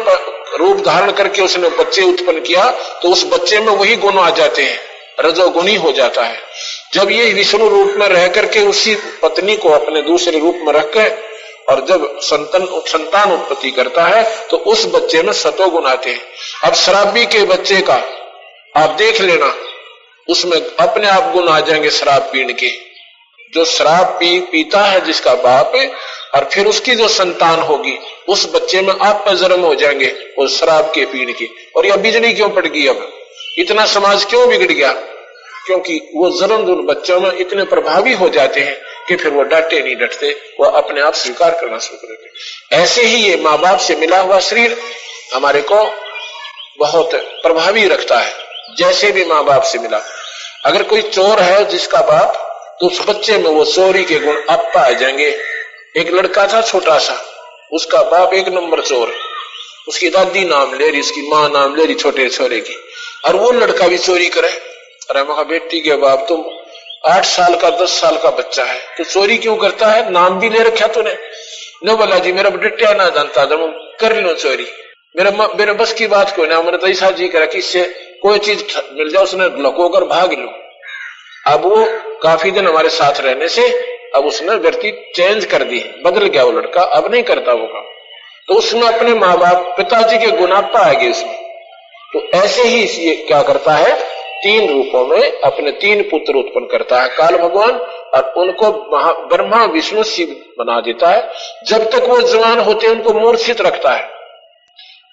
रूप धारण करके उसने बच्चे उत्पन्न किया, तो उस बच्चे में वही गुण आ जाते हैं, रजोगुणी हो जाता है। जब ये विष्णु रूप में रह करके उसी पत्नी को अपने दूसरे रूप में रख के, और जब संतान उत्पत्ति करता है, तो उस बच्चे में सतोगुण आते हैं। अब शराबी के बच्चे का आप देख लेना, उसमें अपने आप गुण आ जाएंगे शराब पीने के। जो शराब पीता है जिसका बाप है, और फिर उसकी जो संतान होगी, उस बच्चे में आप जन्म हो जाएंगे वो शराब के पीने की। और यह बिजली क्यों पड़ गई? अब इतना समाज क्यों बिगड़ गया? क्योंकि वो जन्म उन बच्चों में इतने प्रभावी हो जाते हैं कि फिर वो डटे नहीं डटते, वो अपने आप स्वीकार करना शुरू कर देते। ऐसे ही ये माँ बाप से मिला हुआ शरीर हमारे को बहुत प्रभावी रखता है। जैसे भी माँ बाप से मिला, अगर कोई चोर है जिसका बाप, तो उस बच्चे में वो चोरी के गुण आप पाए जाएंगे। एक लड़का था छोटा सा, उसका बाप एक नंबर चोर, उसकी दादी नाम ले रही, उसकी माँ नाम ले रही छोटे छोरे की, और वो लड़का भी चोरी करे। अरे महा बेटी के बाप, तुम 8 साल का 10 साल का बच्चा है तो चोरी क्यों करता है? नाम भी ले रखा तूने। नो बोला जी मेरा डटिया ना जानता था, कर लो चोरी, मेरे बस की बात कोई ना, मैंने तो ऐसा जी करा कि इससे कोई चीज मिल जाए उसने लको कर भाग लो। अब वो काफी दिन हमारे साथ रहने से अब उसने व्यक्ति चेंज कर दी, बदल गया वो लड़का, अब नहीं करता वो काम। तो उसमें अपने माँ बाप पिताजी के गुण पाएंगे उसमें। तो ऐसे ही ये क्या करता है, 3 रूपों में अपने 3 पुत्र उत्पन्न करता है काल भगवान, और उनको ब्रह्मा विष्णु शिव बना देता है। जब तक वो जवान होते उनको मूर्छित रखता है,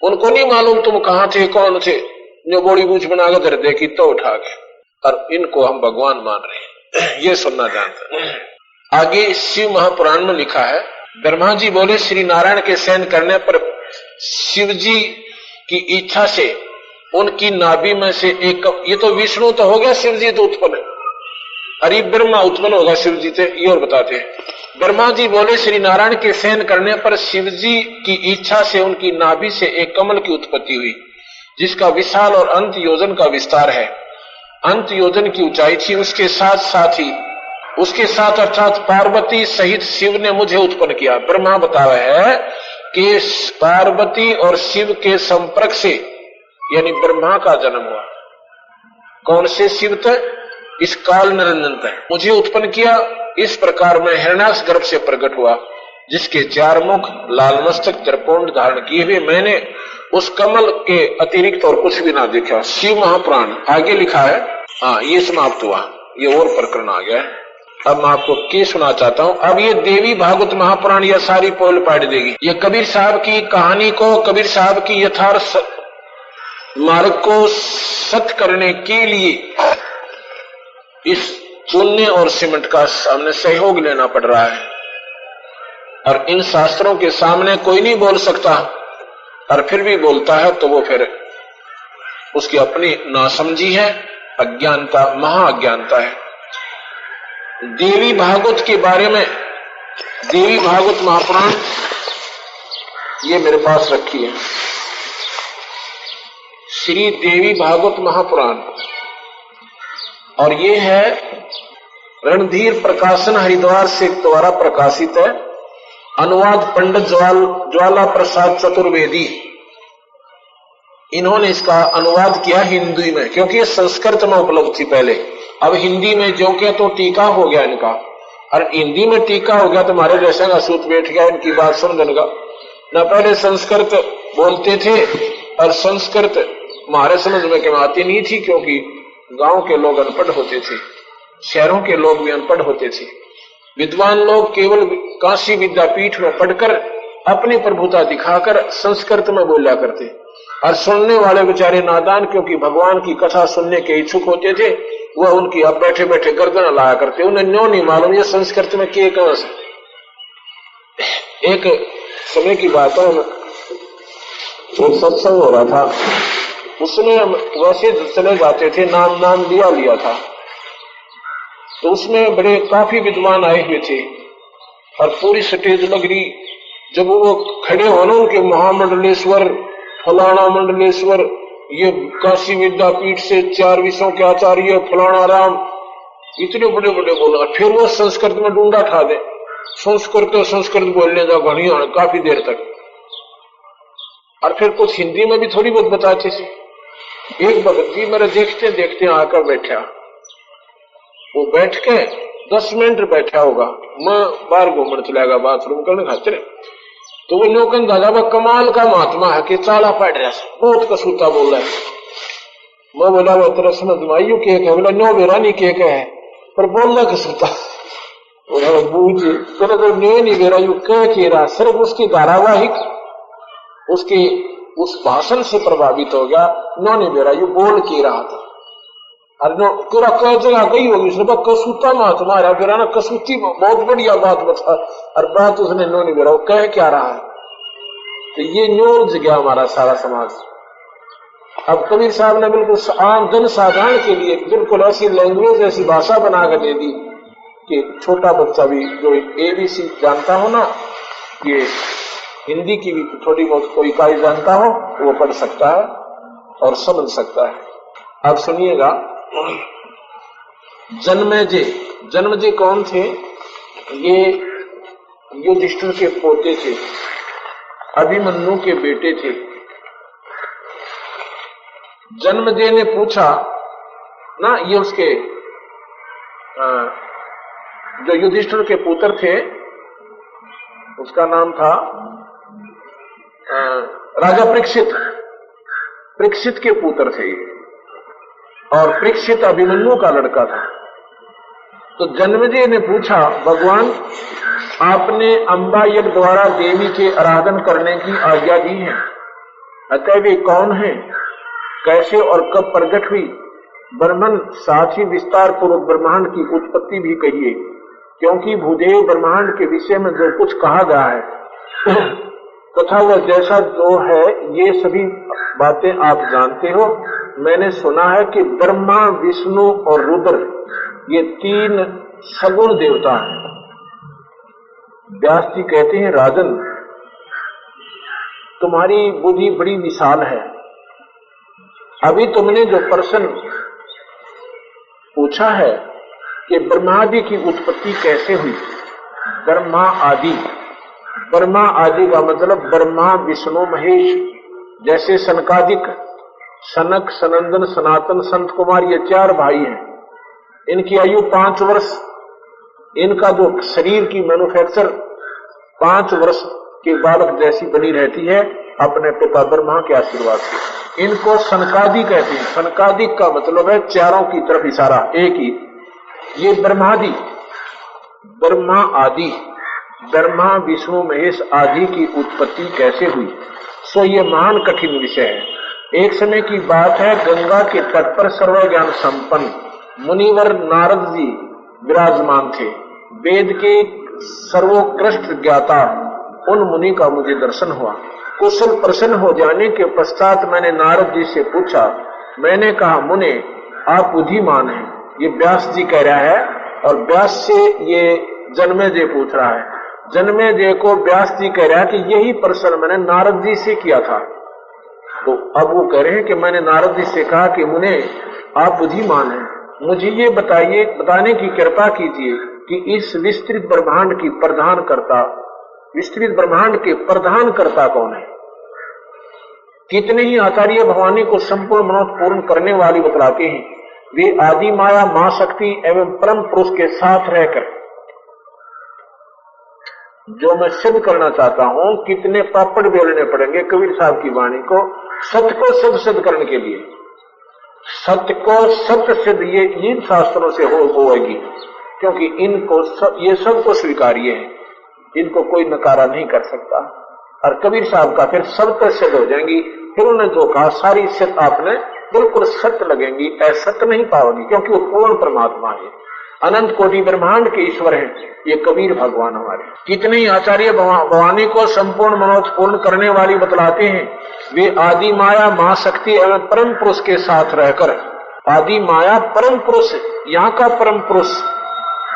उनको नहीं मालूम तुम कहां थे कौन थे, जो बोड़ी बूझ बना के धर देखी तो उठा गए, और इनको हम भगवान मान रहे हैं, ये सुनना जानते हैं। आगे शिव महापुराण में लिखा है, ब्रह्मा जी बोले श्री नारायण के शयन करने पर शिव जी की इच्छा से उनकी नाभि में से एक, ये तो विष्णु तो हो गया, शिव जी तो उत्पन्न, अरे ब्रह्मा उत्पन्न होगा शिव जी थे, ये और बताते हैं। ब्रह्मा जी बोले श्री नारायण के शयन करने पर शिव जी की इच्छा से उनकी नाभि से एक कमल की उत्पत्ति हुई, जिसका विशाल और अंत योजन का विस्तार है। अंत योजन की ऊंचाई थी। उसके साथ अर्थात पार्वती सहित शिव ने मुझे उत्पन्न किया। ब्रह्मा बताया है कि पार्वती और शिव के संपर्क से यानी ब्रह्मा का जन्म हुआ। कौन से शिव थे? इस काल निरंजन थे, मुझे उत्पन्न किया। इस प्रकार मैं हिरण्याक्ष गर्भ से प्रकट हुआ, जिसके 4 मुख, लाल मस्तक, त्रिपुंड धारण किए हुए मैंने उस कमल के अतिरिक्त और कुछ भी ना देखा। शिव महापुराण आगे लिखा है। हाँ, ये समाप्त हुआ, ये और प्रकरण आ गया। अब मैं आपको क्या सुना चाहता हूं। अब ये देवी भागवत महापुराण यह सारी पोल पाट देगी। ये कबीर साहब की कहानी को, कबीर साहब की यथार्थ मार्ग को सत्य करने के लिए इस चूने और सीमेंट का सामने सहयोग लेना पड़ रहा है, और इन शास्त्रों के सामने कोई नहीं बोल सकता, और फिर भी बोलता है तो वो फिर उसकी अपनी नासमझी है, अज्ञानता, महाअज्ञानता है। देवी भागवत के बारे में, देवी भागवत महापुराण ये मेरे पास रखी है, श्री देवी भागवत महापुराण, और ये है रणधीर प्रकाशन हरिद्वार से द्वारा प्रकाशित है। अनुवाद पंडित ज्वाला प्रसाद चतुर्वेदी, इन्होंने इसका अनुवाद किया हिंदी में, क्योंकि ये संस्कृत में उपलब्ध थी पहले। अब हिंदी में जो के तो टीका हो गया इनका, और हिंदी में टीका हो गया तो हमारे जैसे का सूत बैठ गया इनकी बात समझने का। न पहले संस्कृत बोलते थे, और संस्कृत हमारे समझ में क्यों आती नहीं थी, क्योंकि गांव के लोग अनपढ़ होते थे, शहरों के लोग भी अनपढ़ होते थे। विद्वान लोग केवल काशी विद्यापीठ में पढ़कर अपनी प्रभुता दिखाकर संस्कृत में बोला करते, और सुनने वाले बेचारे नादान, क्योंकि भगवान की कथा सुनने के इच्छुक होते थे, वह उनकी अब बैठे बैठे गर्दन लाया करते। उन्हें न्यों नहीं मालूम ये संस्कृत में क्या कहां से। एक समय की बात है, एक सत्संग हो रहा था, उसमें हम वैसे चले जाते थे, नाम लिया था, तो उसमें बड़े काफी विद्वान आए हुए थे, और पूरी स्टेज लग रही। जब वो खड़े होना उनके महामंडलेश्वर, फलाना मंडलेश्वर, ये काशी विद्यापीठ से 4 विषयों के आचार्य फलाना राम, इतने बड़े बड़े बोला। फिर वो संस्कृत में डूंडा ठा दे, संस्कृत बोलने जा घनी काफी देर तक, और फिर कुछ हिंदी में भी थोड़ी बहुत बताते थे। एक भगत जी मेरे देखते देखते आकर बैठा, वो बैठ के 10 मिनट बैठा होगा, मैं बाहर घूमने चलेगा बाथरूम करने खातिर, तो वो लोकन दादा कमाल का महात्मा है कि चाला पड़ रहा है, बहुत कसूता बोल रहा है। मैं बोला वो तेरा समझ माइयो के है, बोला नो बेरा नहीं के है, पर बोलना कसूता। बोला बूझ तेरा तो नहीं बेरा यू कह रहा, सिर्फ उसकी धारावाहिक उसकी उस भाषण से प्रभावित हो गया, नो नहीं बेरा यू बोल के रहा था। और जो तेरा कह जगह गई होगी उसने कसूता माँ तुम्हारा फिर ना कसूती बहुत बढ़िया बात बता, और बात उसने नो नहीं बेरा कह क्या रहा है। तो ये न्योज गया हमारा सारा समाज। अब कबीर साहब ने बिल्कुल आम जन साधारण के लिए बिल्कुल ऐसी लैंग्वेज ऐसी भाषा बना कर दे दी कि छोटा बच्चा भी जो ABC जानता हो ना, ये हिंदी की भी थोड़ी बहुत कोई इकाई जानता हो तो वो पढ़ सकता है और समझ सकता है। अब सुनिएगा, जन्मेजय कौन थे? ये युधिष्ठिर के पोते थे, अभिमन्यु के बेटे थे। जन्मेजय ने पूछा ना, ये उसके जो युधिष्ठिर के पुत्र थे उसका नाम था राजा परीक्षित के पुत्र थे और परीक्षित अभिमन्यु का लड़का था। तो जन्मेजय ने पूछा, भगवान आपने अंबा यज्ञ द्वारा देवी के आराधन करने की आज्ञा दी है, अतः वे कौन है, कैसे और कब प्रकट हुई? ब्रह्मन साथ ही विस्तार पूर्वक ब्रह्मांड की उत्पत्ति भी कहिए, क्योंकि भूदेव ब्रह्मांड के विषय में जो कुछ कहा गया है तथा वह जैसा जो है ये सभी बातें आप जानते हो। मैंने सुना है कि ब्रह्मा, विष्णु और रुद्र ये 3 सगुण देवता हैं। व्यास जी कहते हैं, राजन तुम्हारी बुद्धि बड़ी विशाल है। अभी तुमने जो प्रश्न पूछा है कि ब्रह्मादि की उत्पत्ति कैसे हुई, ब्रह्मा आदि का मतलब ब्रह्मा, विष्णु, महेश। जैसे सनकादिक, सनक, सनंदन, सनातन, संत कुमार ये 4 भाई हैं। इनकी आयु 5 वर्ष, इनका जो शरीर की मैन्युफैक्चर 5 वर्ष के बालक जैसी बनी रहती है अपने पिता ब्रह्मा के आशीर्वाद से। इनको सनकादि कहते हैं। सनकादिक का मतलब है चारों की तरफ इशारा, एक ही। ये ब्रह्मादि, ब्रह्मा आदि, ब्रह्मा, विष्णु, महेश आदि की उत्पत्ति कैसे हुई, सो ये महान कठिन विषय है। एक समय की बात है, गंगा के तट पर सर्वज्ञान संपन्न मुनिवर नारद जी विराजमान थे। वेद के सर्वोत्कृष्ट ज्ञाता उन मुनि का मुझे दर्शन हुआ। कुशल प्रसन्न हो जाने के पश्चात मैंने नारद जी से पूछा। मैंने कहा, मुने आप बुद्धिमान हैं। ये व्यास जी कह रहा है और व्यास से ये जन्मेजय पूछ रहा है। जन्मेजय को व्यास जी कह रहा है कि यही प्रश्न मैंने नारद जी से किया था। तो अब वो कह रहे हैं कि मैंने नारद जी से कहा कि मुने आप बुद्धिमान हैं, मुझे ये बताइए, बताने की कृपा कीजिए कि इस विस्तृत ब्रह्मांड की प्रधानकर्ता, विस्तृत ब्रह्मांड के प्रधानकर्ता कौन है। कितने ही आचार्य भवानी को संपूर्ण मनोरथ पूर्ण करने वाली बतलाते हैं। वे आदि माया, मां शक्ति एवं परम पुरुष के साथ रहकर, जो मैं सिद्ध करना चाहता हूं, कितने पापड़ बेलने पड़ेंगे कबीर साहब की वाणी को सत्य को सिद्ध करने के लिए। सत्य को सत्य सिद्ध ये इन शास्त्रों से होगी, क्योंकि इनको ये सबको स्वीकार्य है, इनको कोई नकारा नहीं कर सकता। और कबीर साहब का फिर सब तो सिद्ध हो जाएंगी। फिर उन्होंने जो कहा सारी सिद्ध आपने बिल्कुल सत्य लगेंगी, असत्य नहीं पाओगी, क्योंकि वो पूर्ण परमात्मा है, अनंत कोटि ब्रह्मांड के ईश्वर हैं। ये कबीर भगवान हमारे। कितने ही आचार्य भवानी को संपूर्ण मनोरथ पूर्ण करने वाली बतलाते हैं। वे आदि माया, महाशक्ति एवं परम पुरुष के साथ रहकर, आदि माया, परम पुरुष, यहाँ का परम पुरुष,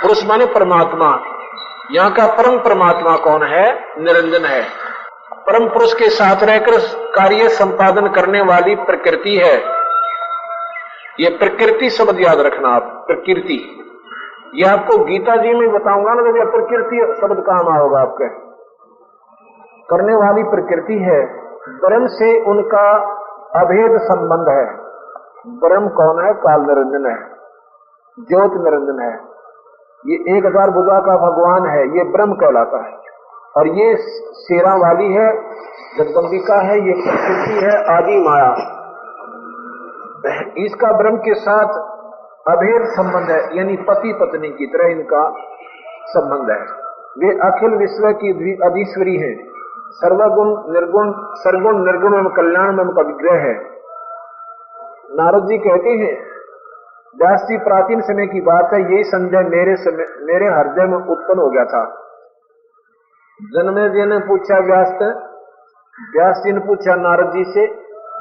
पुरुष माने परमात्मा, यहाँ का परम परमात्मा कौन है, निरंजन है। परम पुरुष के साथ रहकर कार्य संपादन करने वाली प्रकृति है। ये प्रकृति शब्द याद रखना आप, प्रकृति। ये आपको गीता जी में बताऊंगा ना, जब प्रकृति शब्द काम आओगा आपके, करने वाली प्रकृति है। ब्रह्म से उनका अभेद संबंध है। ब्रह्म कौन है, काल निरंजन है, ज्योति निरंजन है। ये 1000 भुजा का भगवान है, ये ब्रह्म कहलाता है। और ये शेरा वाली है, जगदम्बिका है, ये प्रकृति है, आदि माया। इसका ब्रह्म के साथ अभेद संबंध है, यानी पति पत्नी की तरह इनका संबंध है। वे अखिल विश्व की अधीश्वरी है, सर्वगुण निर्गुण, सर्वगुण निर्गुण एवं कल्याण में उनका विग्रह है। नारद जी कहते हैं व्यास जी प्राचीन समय की बात है, यही संदेह मेरे हृदय में उत्पन्न हो गया था। जन्मेजय ने पूछा व्यास जी ने पूछा नारद जी से।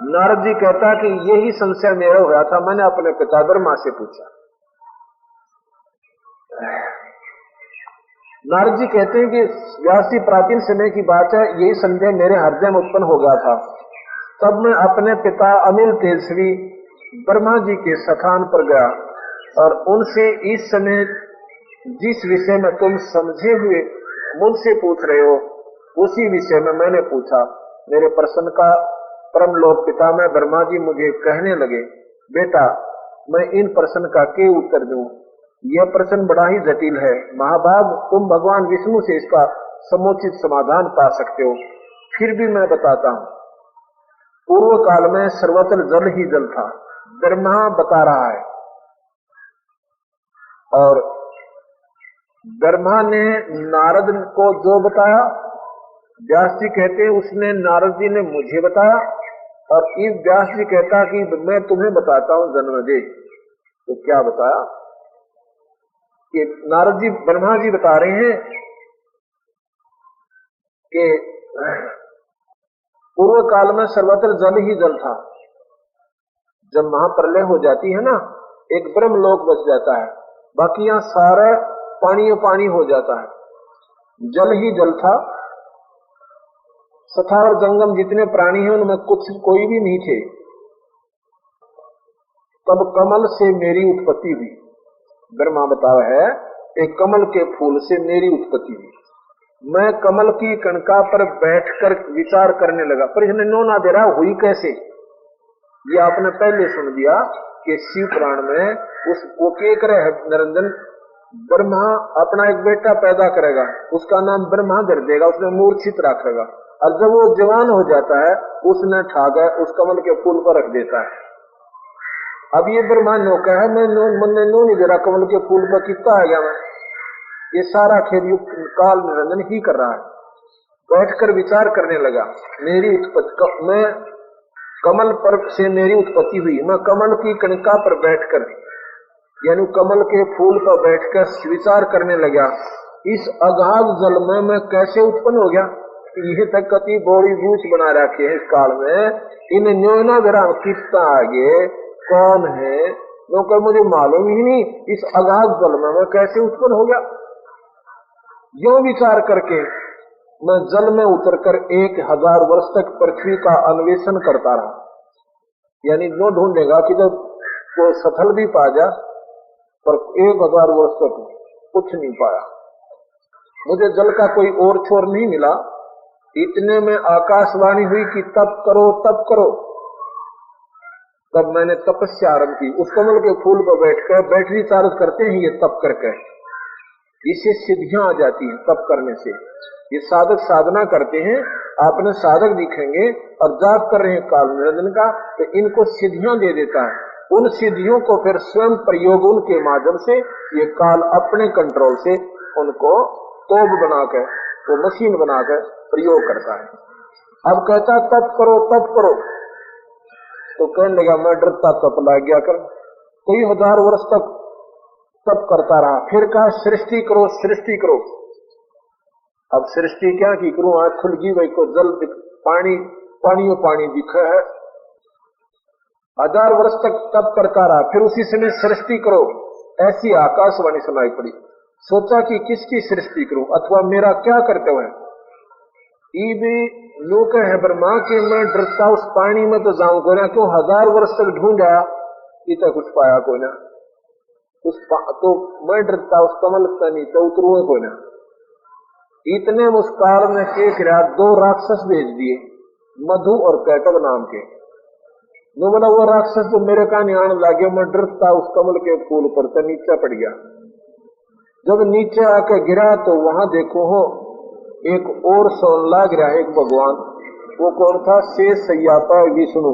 नारद जी कहता कि यही संशय मेरा हो रहा था, मैंने अपने पिता ब्रह्मा से पूछा। नारद जी कहते हैं कि व्यास जी प्राचीन समय की बात है, यही संदेह मेरे हृदय में उत्पन्न हो गया था। तब मैं अपने पिता अमिल तेजस्वी ब्रह्मा जी के स्थान पर गया और उनसे इस समय जिस विषय में तुम समझे हुए मुझसे पूछ रहे हो उसी विषय में मैंने पूछा। मेरे प्रश्न का परमलोक पिता में ब्रह्मा जी मुझे कहने लगे, बेटा मैं इन प्रश्न का क्या उत्तर दूं? यह प्रश्न बड़ा ही जटिल है। महाभाग तुम भगवान विष्णु से इसका समुचित समाधान पा सकते हो, फिर भी मैं बताता हूं। पूर्व काल में सर्वत्र जल ही जल था, ब्रह्मा बता रहा है। और ब्रह्मा ने नारद को जो बताया, व्यास जी कहते हैं उसने नारद जी ने मुझे बताया। और इस व्यास जी कहता कि मैं तुम्हें बताता हूं जन्मजय। तो क्या बताया कि नारद जी ब्रह्मा जी बता रहे हैं कि पूर्व काल में सर्वत्र जल ही जल था। जब महाप्रलय हो जाती है ना, एक ब्रह्म लोक बच जाता है, बाकी यहां सारा पानी पानी हो जाता है। जल ही जल था, सथावर जंगम जितने प्राणी हैं उनमें कोई भी नहीं थे। तब कमल से मेरी उत्पत्ति हुई। ब्रह्मा बतावा है, एक कमल के फूल से मेरी उत्पत्ति हुई। मैं कमल की कणका पर बैठकर विचार करने लगा। पर इसने नो ना दे रहा हुई कैसे, ये आपने पहले सुन दिया कि शिव पुराण में वो क्या करे है निरंजन, ब्रह्मा अपना एक बेटा पैदा करेगा, उसका नाम ब्रह्मा धर देगा, उसने मूर्छित रखेगा, और जब वो जवान हो जाता है उसने ठाकर उस कमल के फूल पर रख देता है। अब ये ब्रह्मा नौका है, मैं नो नहीं दे रहा कमल के फूल पर कितना आ गया मैं। ये सारा खेल युग काल निरंजन ही कर रहा है। बैठकर विचार करने लगा, मेरी उत्पत्ति, मैं कमल पर से मेरी उत्पत्ति हुई। मैं कमल की कणिका पर बैठकर यानी कमल के फूल पर बैठकर विचार करने लगा, इस अगाध जल में मैं कैसे उत्पन्न हो गया। यह तक कति बड़ी बूझ बना रखे हैं इस काल में, इन न्योना ग्राम कितना आगे कौन है क्योंकि मुझे मालूम ही नहीं, इस अगाध जल में मैं कैसे उत्पन्न हो गया। यो विचार करके मैं जल में उतरकर 1000 वर्ष तक पृथ्वी का अन्वेषण करता रहा। यानी जो ढूंढेगा कि जब वो सफल भी पा जा, पर 1000 वर्ष तक कुछ नहीं पाया। मुझे जल का कोई और छोर नहीं मिला। इतने में आकाशवाणी हुई कि तप करो तप करो। तब मैंने तपस्या आरंभ की। उस कमल के फूल पर बैठकर बैटरी चार्ज करते हैं ये तप करके, इससे सिद्धियां आ जाती हैं तप करने से। ये साधक साधना करते हैं, आपने साधक दिखेंगे और जाप कर रहे हैं काल निरंजन का, तो इनको सिद्धियां दे देता है। उन सिद्धियों को फिर स्वयं प्रयोग उनके माध्यम से ये काल अपने कंट्रोल से उनको तोप बनाकर, वो मशीन बनाकर प्रयोग करता है। अब कहता तप करो तप करो, तो कहने लगा मैं डरता तप लग गया कर। कई 1000 वर्ष तक तप करता रहा। फिर कहा सृष्टि करो सृष्टि करो। अब सृष्टि क्या की करूं, आंख खुल गई भाई को जल पानी पानी दिखा है। 1000 वर्ष तक तप करता रहा। फिर उसी समय सृष्टि करो, ऐसी आकाशवाणी सुनाई पड़ी। सोचा कि किसकी सृष्टि करूं अथवा मेरा क्या कर्तव्य है। ये भी लोग है ब्रह्मा के मैं डरता उस पानी में तो जाऊं को ना, क्यों 1000 वर्ष तक ढूंढा इतना कुछ पाया कोई ना। तो मैं डरता उस कमल का नीचे उतरू कोई ना। इतने उस काल में एक रात 2 राक्षस भेज दिए, मधु और कैटव नाम के। जो बोला वो राक्षस जो मेरे का आने लगे, मैं डरता उस कमल के फूल पर से नीचे पड़ गया। जब नीचे आकर गिरा तो वहां देखो हो एक और सोन लाग रहा है, एक भगवान। वो कौन था? शेष सैयापा विष्णु।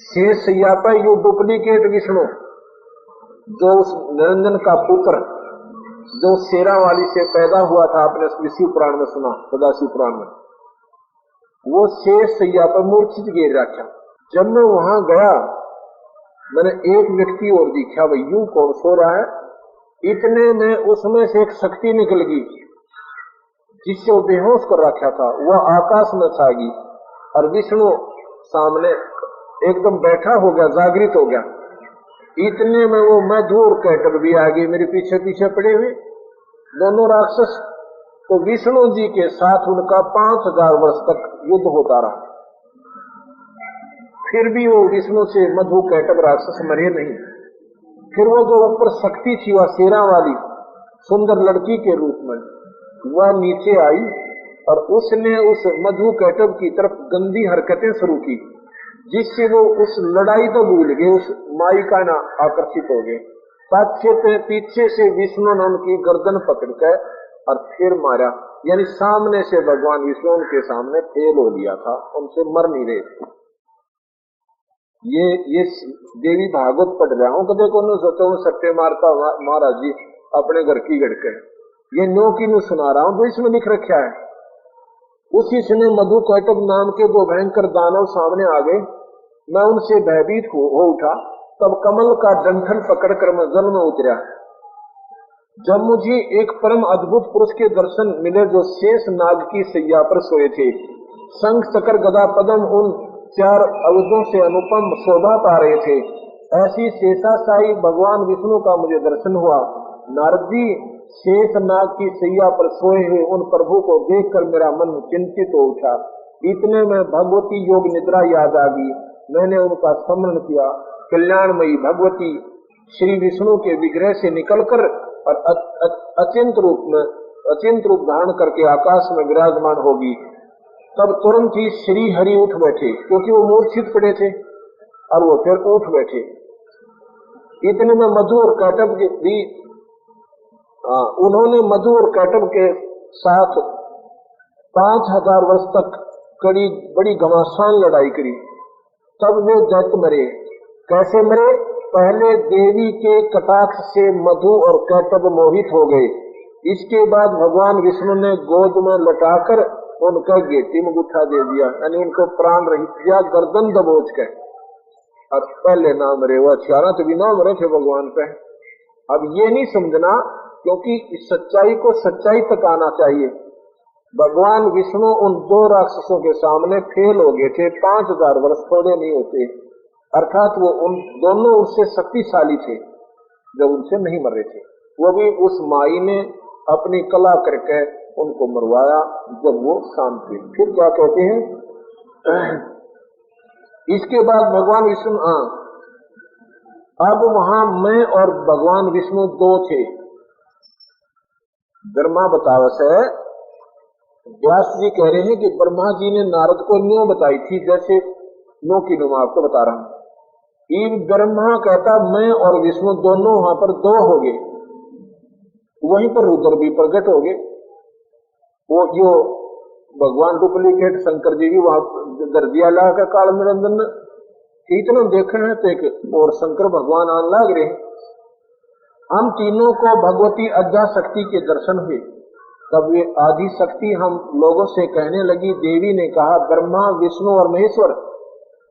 शेष सैयापा यू डुप्लीकेट विष्णु, जो उस निरंजन का पुत्र जो शेरा वाली से पैदा हुआ था, आपने शिव पुराण में सुना, सदाशिव पुराण में। वो शेष सैयापा मूर्छित गिर रखा। जब मैं वहां गया मैंने एक व्यक्ति और दिखा, भाई यूं कौन सो रहा है। इतने में उसमें से एक शक्ति निकल गई जिससे वो बेहोश कर रखा था, वह आकाश में छा गई और विष्णु सामने एकदम बैठा हो गया, जागृत हो गया। इतने में वो मधु और कैटब भी आ गई मेरे पीछे पीछे पड़े हुए, दोनों राक्षस। तो विष्णु जी के साथ उनका 5000 वर्ष तक युद्ध होता रहा, फिर भी वो विष्णु से मधु कैटब राक्षस मरे नहीं। फिर वो जो ऊपर शक्ति थी, वह शेरा वाली सुंदर लड़की के रूप में वह नीचे आई और उसने उस मधु कैटब की तरफ गंदी हरकतें शुरू की, जिससे वो उस लड़ाई तो भूल गए, उस माई का ना आकर्षित हो गए। पीछे से विष्णु ने उनकी गर्दन पकड़ कर और फिर मारा, यानी सामने से भगवान विष्णु उनके सामने फेल हो गया था, उनसे मर नहीं रहे थे। ये देवी भागवत पढ़ रहा हूं, कदे को सोचो सत्य मारता महाराज जी अपने घर की गड़के, ये नो की नो सुना रहा हूं, तो इसमें लिख रखा है। उसी समय मधु कैटब नाम के दो भयंकर दानव सामने आ गए। मैं उनसे भयभीत हो उठा, तब कमल का डंठल पकड़कर मैं जल में उतरा। जब मुझे एक परम अद्भुत पुरुष के दर्शन मिले जो शेष नाग की सैया पर सोए थे, शंख चक्र गदा पद्म उन 4 अवधों से अनुपम शोभा पा रहे थे। ऐसी शेषाशाही भगवान विष्णु का मुझे दर्शन हुआ। नारद जी, शेष नाग की सैया पर सोए हुए उन प्रभु को देखकर मेरा मन चिंतित हो उठा। इतने में भगवती योग निद्रा याद आ गई। मैंने उनका स्मरण किया। कल्याणमयी भगवती श्री विष्णु के विग्रह से निकलकर और अचिंत रूप धारण करके आकाश में विराजमान होगी। तब तुरंत ही श्री हरि उठ बैठे, क्योंकि वो मूर्छित पड़े थे, और वो फिर उठ बैठे। इतने में मधु और कैटब भी उन्होंने मधु और कैटब के साथ 5000 वर्ष तक बड़ी घमासान लड़ाई करी। तब वे दैत्य मरे। कैसे मरे? पहले देवी के कटाक्ष से मधु और कैटब मोहित हो गए। इसके बाद भगवान विष्णु ने गोद में लटाकर उनका गेटी में गुठा दे दिया, यानी उनको प्राण रहित किया, गर्दन दबोच के। और पहले ना मरे, वो अछारा तो भी ना मरे थे भगवान पे। अब ये नहीं समझना, क्योंकि इस सच्चाई को सच्चाई तक आना चाहिए। भगवान विष्णु उन 2 राक्षसों के सामने फेल हो गए थे। 5000 वर्ष थोड़े नहीं होते, अर्थात वो उन दोनों उससे शक्तिशाली थे जब उनसे नहीं मर रहे थे। वो भी उस माई ने अपनी कला करके उनको मरवाया जब वो शांत थे। फिर क्या कहते हैं, इसके बाद भगवान विष्णु, अब वहां मैं और भगवान विष्णु 2 थे। ब्रह्मा बतावस है, व्यास जी कह रहे हैं कि ब्रह्मा जी ने नारद को न्यों बताई थी, जैसे नो की नुमा आपको बता रहा हूं। ब्रह्मा कहता मैं और विष्णु दोनों वहां पर 2 हो गए। वहीं पर रुद्र भी प्रकट हो गए। वो जो भगवान डुप्लीकेट शंकर जी भी वहां दर्दिया ला का काल निरंजन इतना देखे हैं, तो एक और शंकर भगवान आने लग रहे। हम तीनों को भगवती अद्या शक्ति के दर्शन हुए। तब वे आदि शक्ति हम लोगों से कहने लगी। देवी ने कहा, ब्रह्मा विष्णु और महेश्वर,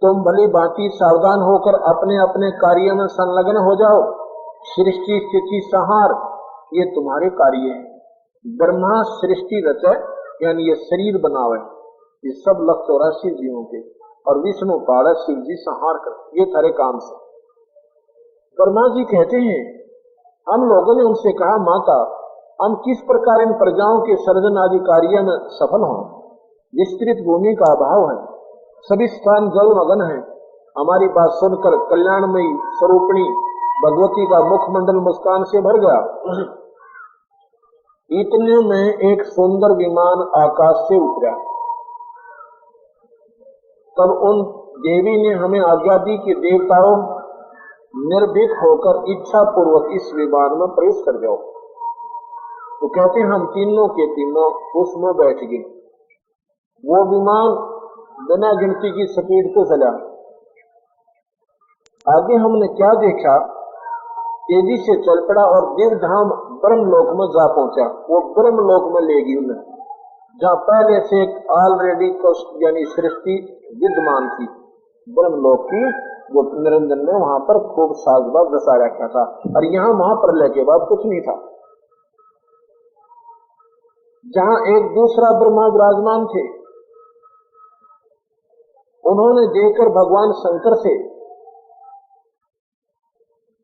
तुम भली भांति सावधान होकर अपने अपने कार्य में संलग्न हो जाओ। सृष्टि स्थिति संहार ये तुम्हारे कार्य है। ब्रह्मा सृष्टि रचे, यानी ये शरीर बनावे, ये सब 184 जीवों के, और विष्णु पाड़ा शिव जी संहार कर, ये सारे काम से। ब्रह्मा जी कहते हैं, हम लोगों ने उनसे कहा, माता हम किस प्रकार इन प्रजाओं के सर्जन आदि कार्य में सफल हों? विस्तृत भूमि का अभाव है, सभी स्थान जलमग्न है। हमारी बात सुनकर कल्याणमयी स्वरूपिणी भगवती का मुखमंडल मुस्कान से भर गया। इतने में एक सुंदर विमान आकाश से उतरा। तब उन देवी ने हमें आज्ञा दी कि देवताओं निर्भीक होकर इच्छा पूर्वक इस विमान में प्रवेश कर जाओ। तो कहते हम तीनों के तीनों उसमें बैठ गए। वो विमान बिना गिनती की स्पीड पे चला। आगे हमने क्या देखा, तेजी से चल पड़ा और दिव्यधाम ब्रह्मलोक में जा पहुंचा। वो ब्रह्मलोक में ले गई उन्हें, जहाँ पहले से ऑलरेडी यानी सृष्टि विद्यमान थी। ब्रह्मलोक की वो निरंजन ने वहां पर खूब साजबाज दसा रखा था। और यहाँ महाप्रलय के बाद कुछ नहीं था। जहां एक दूसरा ब्रह्मा विराजमान थे, उन्होंने देखकर भगवान शंकर से,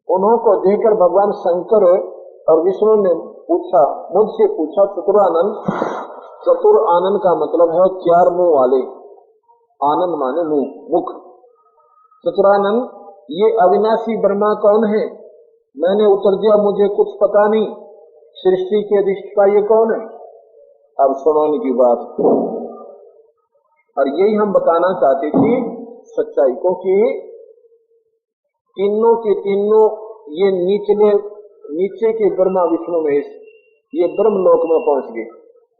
उन्होंने देखकर भगवान शंकर और विष्णु ने पूछा, मुझसे पूछा, चतुरानंद। चतुर आनंद का मतलब है चार मुंह वाले, आनंद माने मुंह, मुख। चतुरानंद, ये अविनाशी ब्रह्मा कौन है? मैंने उत्तर दिया, मुझे कुछ पता नहीं, सृष्टि के अधिष्ठा ये कौन है? अब सुनो की बात। और यही हम बताना चाहते थे सच्चाई को, कि तीनों के तीनों ये नीचे के ब्रह्मा विष्णु महेश ये ब्रह्म लोक में पहुंच गए।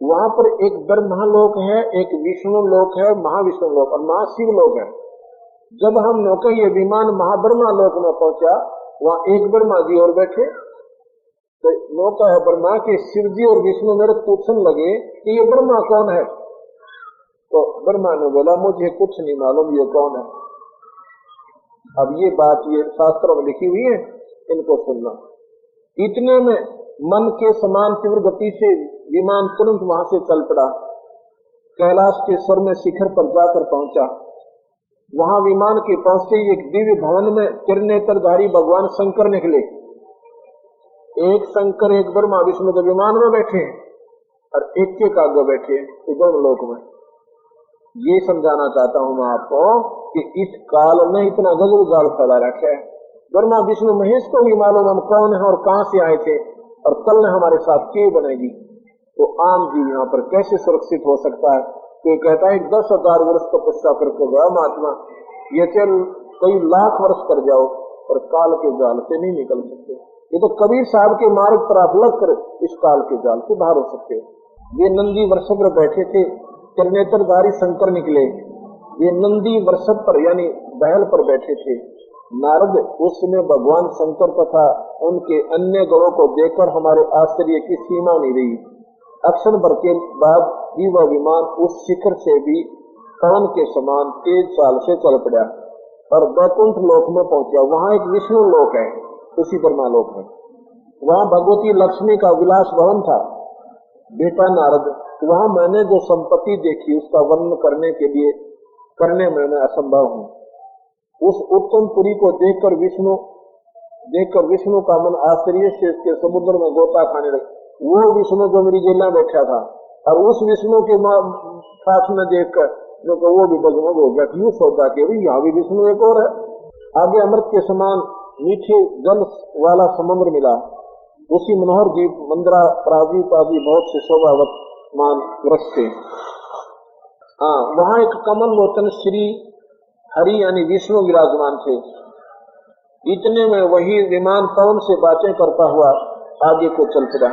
वहां पर एक ब्रह्मा लोक है, एक विष्णु लोक है, महाविष्णु लोक और महाशिव लोक है। जब हम लोग ये विमान महाब्रह्मा लोक में पहुंचा, वहां एक ब्रह्मा जी और बैठे, तो नौका है ब्रह्मा के शिव जी और विष्णु मेरे पूछने लगे कि ये ब्रह्मा कौन है? तो ब्रह्मा ने बोला, मुझे कुछ नहीं मालूम ये कौन है। अब ये बात ये शास्त्रों में लिखी हुई है, इनको सुनना। इतने में मन के समान तीव्र गति से विमान तुरंत वहां से चल पड़ा, कैलाश के स्वर में शिखर पर जाकर पहुंचा। वहां विमान के पहुंचते ही एक दिव्य भवन में त्रिनेत्रधारी भगवान शंकर निकले। एक शंकर, एक ब्रह्मा विष्णु तो विमान में बैठे और एक के आगे बैठे दोनों लोक में। ये समझाना चाहता हूं मैं आपको कि इस काल में इतना गजब जाल फैला रखा है। ब्रह्मा विष्णु महेश को भी मालूम हम कौन है और कहां से आए थे और कल ने हमारे साथ क्यों बनेगी। तो आम जीव यहाँ पर कैसे सुरक्षित हो सकता है? कोई कहता है 10,000 वर्ष तपस्या करके गया महात्मा, ये चल कई लाख वर्ष कर जाओ और काल के जाल से नहीं निकल सकते। ये तो कबीर साहब के मार्ग पर आप लग कर इस काल के जाल से बाहर हो सकते। वे नंदी वृषभ पर बैठे थे, त्रिनेत्रधारी शंकर निकले। वे नंदी वृषभ पर यानी बैल पर बैठे थे। नारद उस समय भगवान शंकर तथा उनके अन्य गणों को देखकर हमारे आश्चर्य की सीमा नहीं रही। अक्षर भर के बाद भी वह विमान उस शिखर से भी पवन के समान तेज चाल से चल पड़ा और वैकुंठ लोक में पहुंचा। वहां एक विष्णु लोक है, उसी ब्रह्मा लोक है। वहां भगवती लक्ष्मी का विलास भवन था। बेटा नारद, वहां मैंने जो संपत्ति देखी उसका वर्णन करने में मैं असंभव हूँ। उस उत्तम पुरी को देखकर विष्णु का मन आश्चर्य से इसके समुद्र में गोता खाने लगे। वो विष्णु जो मेरी जेल में बैठा था और उस विष्णु के साथ में देखकर जो वो भी बदमग हो गया। क्यों सोचा कि यहाँ भी विष्णु एक और है। आगे अमृत के समान मीठे जल वाला समुद्र मिला। उसी मनोहर द्वीप मंद्रा प्रादीप आदि बहुत से शोभावतमान वृक्ष थे। हाँ, वहां एक कमल लोचन श्री हरि यानी विष्णु विराजमान थे। इतने में वही विमान पवन से बातें करता हुआ आगे को चल पड़ा।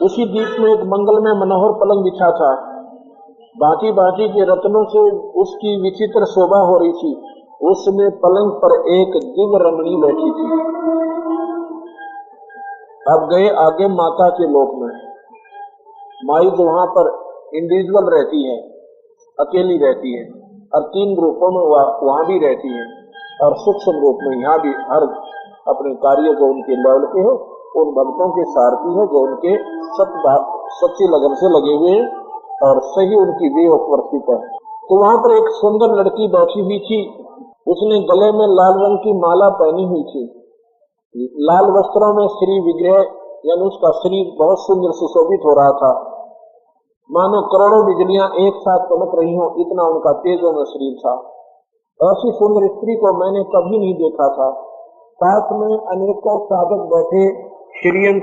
उसी द्वीप में एक मंगल में मनोहर पलंग बिछा था। बाकी के रत्नों से उसकी विचित्र शोभा हो रही थी। उसमें पलंग पर एक दिव्य रमणी बैठी थी। अब गए आगे माता के लोक में। माई जो वहां पर इंडिविजुअल रहती है, अकेली रहती है और 3 रूपों में वहां भी रहती है और सूक्ष्म रूप में यहाँ भी हर अपने कार्य जो उनके लेवल के हो उन भक्तों के सारथी है, जो उनके सच्ची लगन से लगे हुए और सही उनकी वे उपवर्तित है। तो वहां पर एक सुंदर लड़की बैठी हुई थी। उसने गले में लाल रंग की माला पहनी हुई थी। लाल वस्त्रों में श्री विग्रह यानी उसका शरीर बहुत सुंदर सुशोभित हो रहा था। मानो करोड़ों बिजलियां एक साथ चमक रही हो, इतना उनका तेजों में शरीर था। ऐसी सुंदर स्त्री को मैंने कभी नहीं देखा था। साथ में अनेकों साधक बैठे श्रीयम